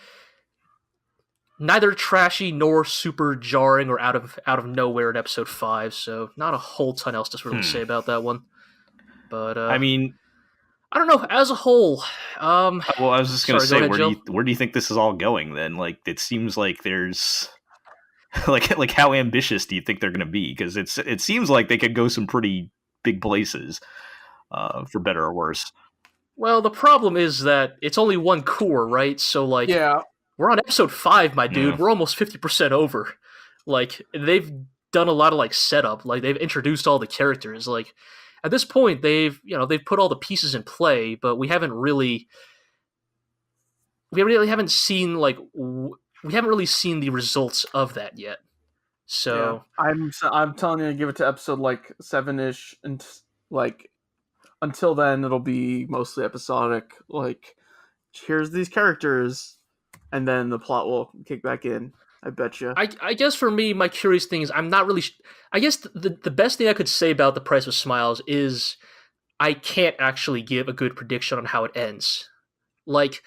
Neither trashy nor super jarring or out of nowhere in episode 5, so not a whole ton else to really say about that one. But I mean, I don't know. As a whole, well, I was just gonna say, where do you think this is all going? Then, like, it seems like there's like how ambitious do you think they're gonna be? Because it seems like they could go some pretty big places, for better or worse. Well, the problem is that it's only one core, right? So like, yeah. We're on episode 5, my dude. Yeah. We're almost 50% over. Like, they've done a lot of like setup. Like, they've introduced all the characters. Like, at this point, they've put all the pieces in play, but we haven't really seen the results of that yet. So yeah. I'm telling you to give it to episode like 7-ish, and like until then it'll be mostly episodic. Like, here's these characters. And then the plot will kick back in. I bet you. I guess for me, my curious thing is I'm not really. I guess the best thing I could say about The Price of Smiles is I can't actually give a good prediction on how it ends. Like,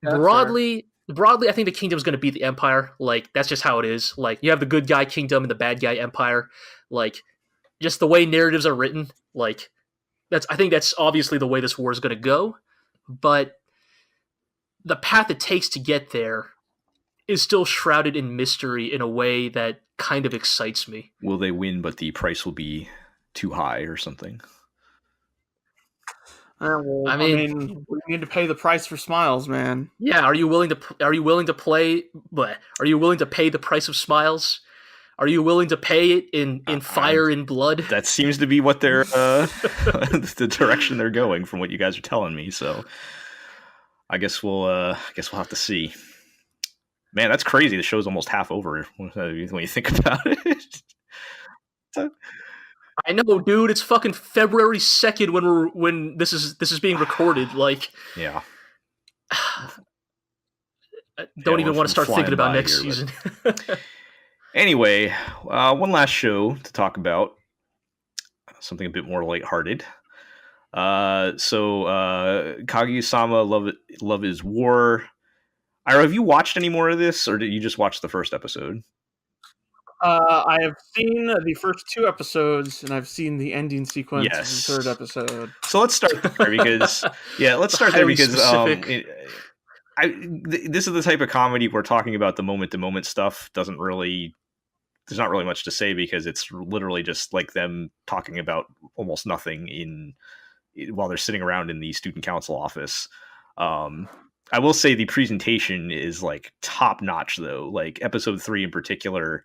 broadly, I think the Kingdom's going to beat the Empire. Like, that's just how it is. Like, you have the good guy Kingdom and the bad guy Empire. Like, just the way narratives are written. Like, I think that's obviously the way this war is going to go. But the path it takes to get there is still shrouded in mystery in a way that kind of excites me. Will they win, but the price will be too high or something? I mean, we need to pay the price for Smiles, man. Yeah, are you willing to pay the price of Smiles? Are you willing to pay it in fire and blood? That seems to be what they're the direction they're going from what you guys are telling me. So I guess we'll have to see. Man, that's crazy. The show's almost half over when you think about it. I know, dude. It's fucking February 2nd when this is being recorded. Like, yeah. Don't even want to start thinking about next season. Anyway, one last show to talk about. Something a bit more lighthearted. Kaguya-sama, Love is War. Ira, have you watched any more of this, or did you just watch the first episode? I have seen the first 2 episodes, and I've seen the ending sequence Yes. of the 3rd episode. So let's start there because Highly specific. This is the type of comedy we're talking about. The moment to moment stuff there's not really much to say because it's literally just like them talking about almost nothing while they're sitting around in the student council office. I will say the presentation is like top notch though. Like episode 3 in particular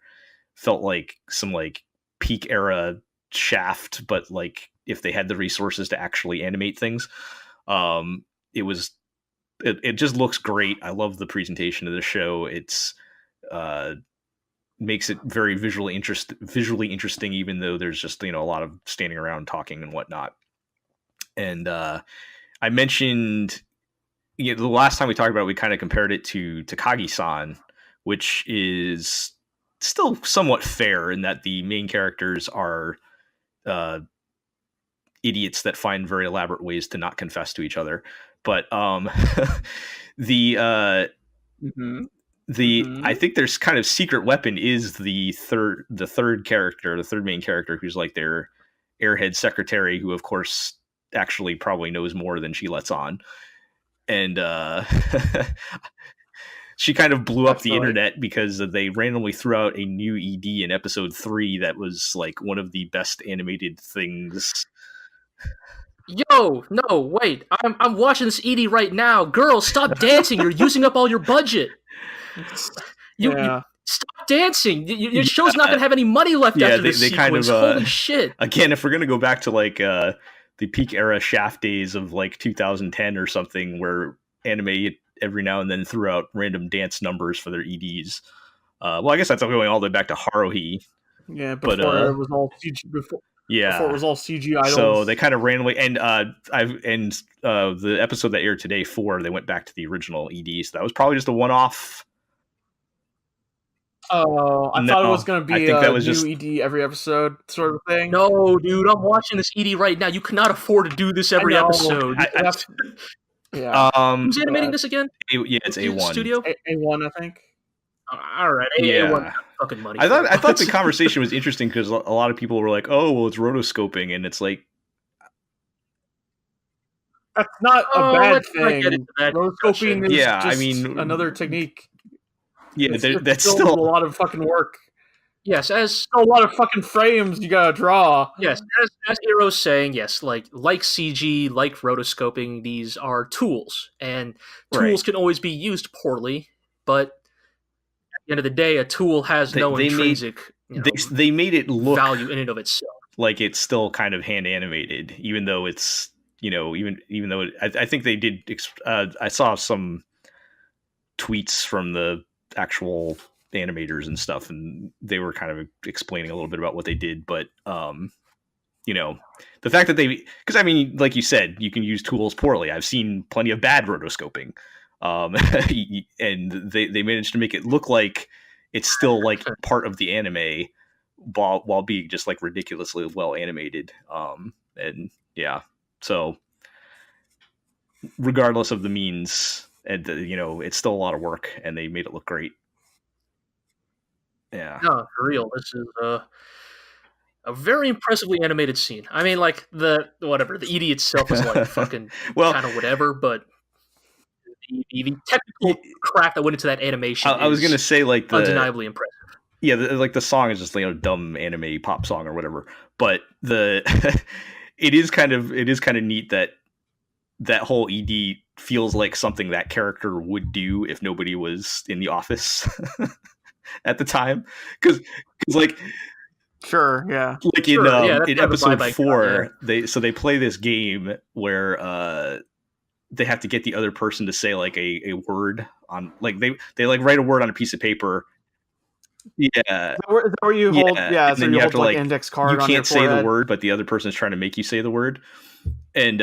felt like some like peak era Shaft, but like if they had the resources to actually animate things. It just looks great. I love the presentation of the show. It's makes it very visually interesting, even though there's just a lot of standing around talking and whatnot. And I mentioned the last time we talked about it, we kind of compared it to Takagi-san, which is still somewhat fair in that the main characters are idiots that find very elaborate ways to not confess to each other. But I think there's kind of secret weapon is the third character, the third main character, who's like their airhead secretary, who of course actually probably knows more than she lets on. And she kind of blew up the internet because they randomly threw out a new ED in episode 3 that was like one of the best animated things. Yo, no, wait. I'm watching this ED right now. Girls, stop dancing. You're using up all your budget. You stop dancing. Your show's not going to have any money left after this sequence. Holy shit. Again, if we're going to go back to like the peak era Shaft days of like 2010 or something, where anime every now and then threw out random dance numbers for their EDs. Well, I guess that's going all the way back to Haruhi. Yeah, before it was all CG. Before it was all CG idols. So they kind of randomly the episode that aired today 4, they went back to the original ED. So that was probably just a one-off. Oh, I thought it was going to be that was new just ED every episode sort of thing. No, dude, I'm watching this ED right now. You cannot afford to do this every episode. Who's animating this again? It's A1 Studio. A1, I think. All right, A1 fucking money. I thought the conversation was interesting because a lot of people were like, "Oh, well, it's rotoscoping," and it's like, that's not a bad thing. Rotoscoping is just another technique. Yeah, that's still a lot of fucking work. Yes, as a lot of fucking frames you gotta draw. Yes, as Eero's saying, yes, like CG, like rotoscoping, these are tools, and tools can always be used poorly. But at the end of the day, a tool has no intrinsic. They made it look value in and of itself, like it's still kind of hand animated, even though it's even though I think they did. I saw some tweets from the actual animators and stuff, and they were kind of explaining a little bit about what they did, but the fact that because I mean, like you said, you can use tools poorly. I've seen plenty of bad rotoscoping, and they managed to make it look like it's still like part of the anime while being just like ridiculously well animated. And yeah, so regardless of the means, and it's still a lot of work, and they made it look great. Yeah. No, for real. This is a very impressively animated scene. I mean, like the ED itself is like fucking kind of whatever, but the technical crap that went into that animation. I was gonna say like undeniably impressive. Yeah, the song is just dumb anime pop song or whatever, but it is kind of neat that whole ED feels like something that character would do if nobody was in the office at the time, because like sure, yeah, like in episode 4, they play this game where they have to get the other person to say like a word on, like they like write a word on a piece of paper. Yeah, where you hold, and then you have to like index card. You can't say the word, but the other person is trying to make you say the word, and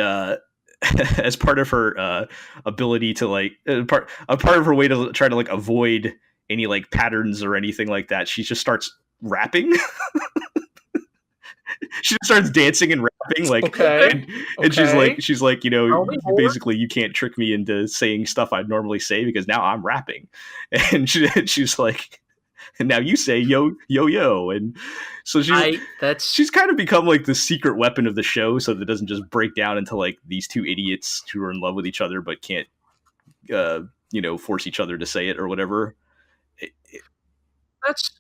as part of her ability to like part of her way to try to like avoid any like patterns or anything like that, she just starts rapping. She just starts dancing and rapping, like, and she's like, basically, you can't trick me into saying stuff I'd normally say because now I'm rapping, and she's like, and now you say yo yo yo, and so she's kind of become like the secret weapon of the show, so that it doesn't just break down into like these two idiots who are in love with each other but can't force each other to say it or whatever. That's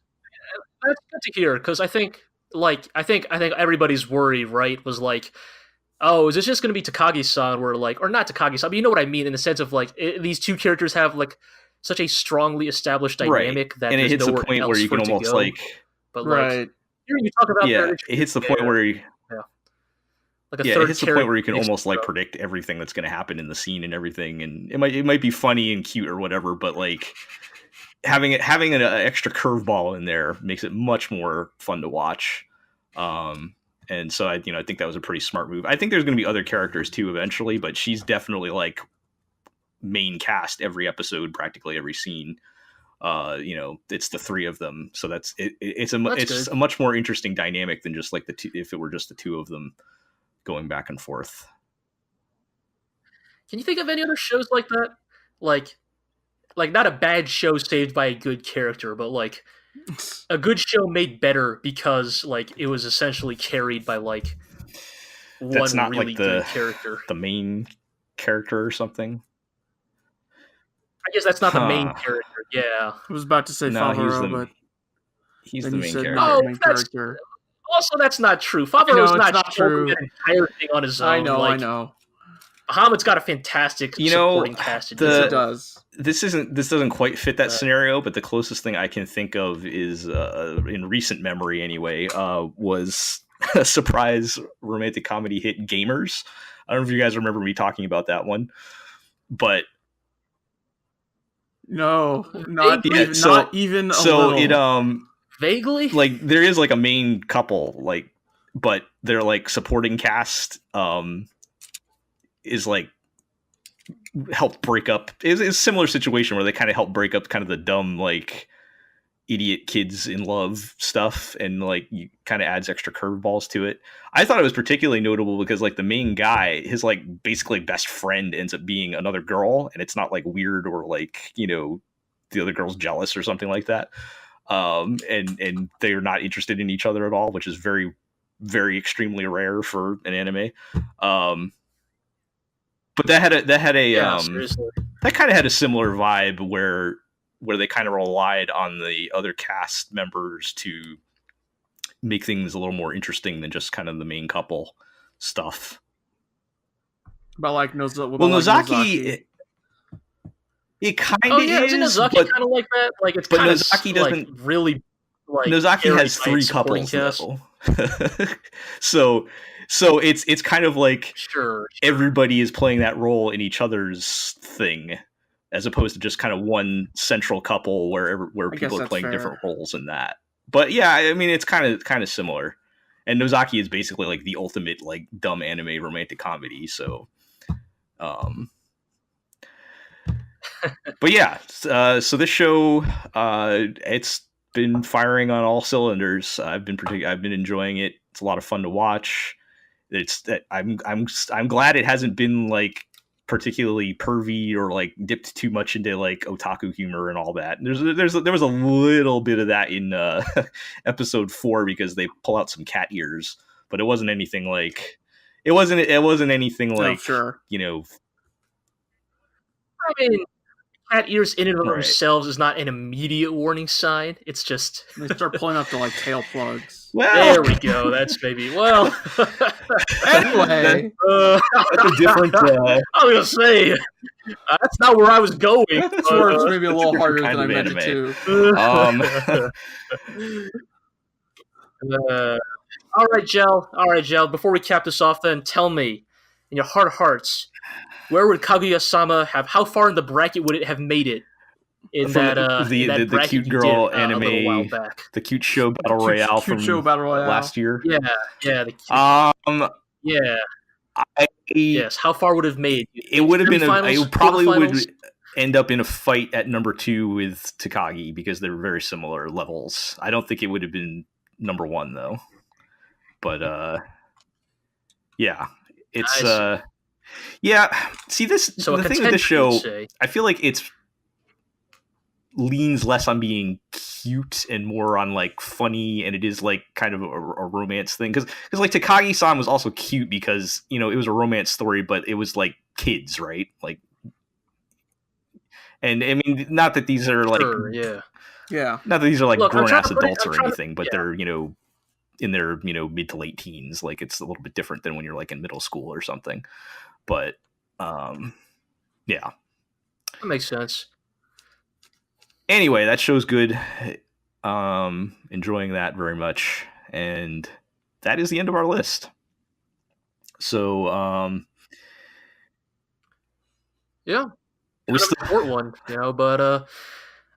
good to hear, because I think everybody's worry, right, was like, oh, is this just going to be Takagi-san, where like, or not Takagi-san, but you know what I mean, in the sense of like these two characters have like such a strongly established dynamic that and it hits a point where you can almost like, but like, you talk about it hits the point where it hits the point where you can almost like predict everything that's going to happen in the scene and everything, and it might be funny and cute or whatever, but like having an extra curveball in there makes it much more fun to watch. And so I think that was a pretty smart move. I think there's going to be other characters too eventually, but she's definitely like main cast every episode, practically every scene. It's the three of them, so it's a much more interesting dynamic than just like the two, if it were just the two of them going back and forth. Can you think of any other shows like that? Like not a bad show saved by a good character, but like a good show made better because like it was essentially carried by like that's not really like good character, the main character or something. I guess that's not the main character. Yeah, I was about to say Favaro, but he's the main character. Not the main character. Also, that's not true. Favaro's not true. That entire thing on his own. I know. Bahama's got a fantastic supporting cast. It does. This doesn't quite fit that scenario, but the closest thing I can think of is in recent memory anyway, was a surprise romantic comedy hit, Gamers. I don't know if you guys remember me talking about that one, but no, not even a little. It vaguely, like there is like a main couple, like, but their like supporting cast is like help break up. It's a similar situation where they kind of help break up kind of the dumb like idiot kids in love stuff, and like you kind of adds extra curveballs to it. I thought it was particularly notable because like the main guy, his like basically best friend ends up being another girl, and it's not like weird or like the other girl's jealous or something like that. And they're not interested in each other at all, which is very, very extremely rare for an anime. But that kind of had a similar vibe where they kind of relied on the other cast members to make things a little more interesting than just kind of the main couple stuff. But like Nozaki. It kind of is. Isn't Nozaki kind of like that? Like it's kind of Nozaki doesn't like really. Like, Nozaki has three couples though. so it's kind of like sure. Everybody is playing that role in each other's thing, as opposed to just kind of one central couple where people are playing different roles in that. But yeah, I mean it's kind of similar. And Nozaki is basically like the ultimate like dumb anime romantic comedy. So, but yeah, so this show, it's been firing on all cylinders. I've been enjoying it. It's a lot of fun to watch. I'm glad it hasn't been like particularly pervy or like dipped too much into like otaku humor and all that. There was a little bit of that in episode 4 because they pull out some cat ears, but it wasn't anything like sure. I mean, cat ears in and of themselves is not an immediate warning sign. It's just they start pulling up the like tail plugs. Well, there we go. That's maybe anyway. That's a different. I was gonna say that's not where I was going. This works maybe a little harder than I meant it to. All right, Gel. Before we cap this off, then tell me, in your heart of hearts, where would Kaguya-sama have? How far in the bracket would it have made it? In the cute girl anime, the cute show battle royale from last year. Yeah. Yes. How far would it have made? It would have been. It probably would end up in a fight at number 2 with Takagi because they're very similar levels. I don't think it would have been number 1 though. But yeah, it's yeah. See this. So the thing with this show, I feel like it's. leans less on being cute and more on like funny, and it is like kind of a romance thing, because like Takagi-san was also cute because, you know, it was a romance story, but it was like kids, right? Like, and I mean, not that these are like, Sure, yeah. not that these are like Look, grown-ass adults or anything, but they're, you know, in their, you know, mid to late teens. Like, it's a little bit different than when you're like in middle school or something. But yeah, That makes sense. Anyway, that show's good. Enjoying that very much, and that is the end of our list. So yeah, kind of a short one, you know, but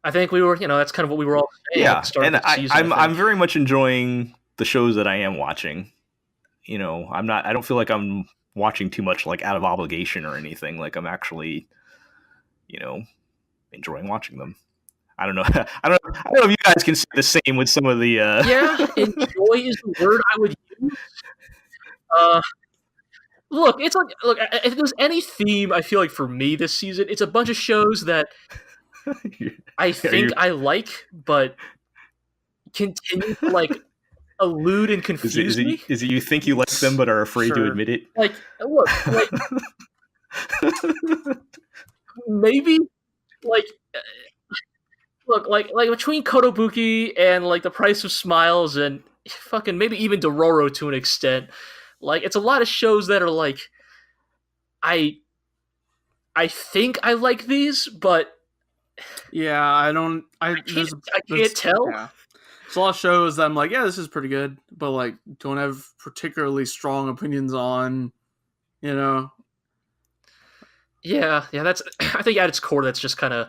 I think we were, you know, that's kind of what we were all saying. Yeah, at the start and of the season, I'm very much enjoying the shows that I am watching. You know, I don't feel like I'm watching too much like out of obligation or anything. Like, I'm actually, you know, enjoying watching them. I don't know. I don't know if you guys can say the same with some of the. Yeah, enjoy is the word I would use. Look, it's like, look, if there's any theme, I feel like for me this season, it's a bunch of shows that I think I like, but continue to like elude and confuse me. Is it you think you like them but are afraid to admit it? Like, look, like maybe, like. Look, like between Kotobuki and like The Price of Smiles and fucking maybe even Dororo to an extent, like it's a lot of shows that are like, I think I like these, but yeah, I can't tell. Yeah. There's a lot of shows that I'm like, yeah, this is pretty good, but like don't have particularly strong opinions on, you know. Yeah, that's. I think at its core, that's just kind of.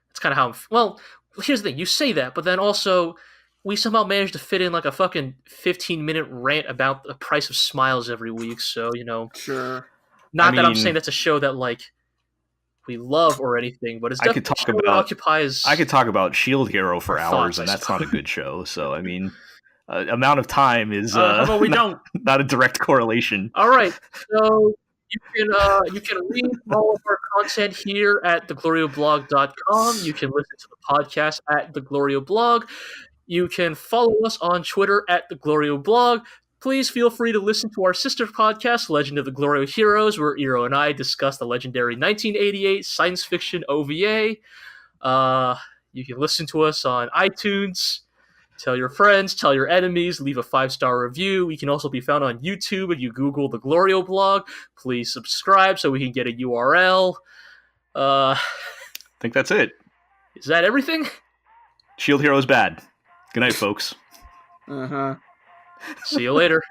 It's kind of how. Well, here's the thing: you say that, but then also we somehow managed to fit in like a fucking 15-minute rant about The Price of Smiles every week. So, you know, sure. Not that I'm saying that's a show that like we love or anything, but it's definitely a show that occupies. I could talk about Shield Hero for hours, and that's not a good show. So, I mean, amount of time is not a direct correlation. All right, so. You can read all of our content here at theglorioblog.com. You can listen to the podcast at theglorioblog. You can follow us on Twitter at theglorioblog. Please feel free to listen to our sister podcast, Legend of the Glorio Heroes, where Iro and I discuss the legendary 1988 science fiction OVA. You can listen to us on iTunes. Tell your friends, tell your enemies, leave a 5-star review. We can also be found on YouTube if you Google the GLORIO blog. Please subscribe so we can get a URL. I think that's it. Is that everything? Shield Hero is bad. Good night, folks. Uh-huh. See you later.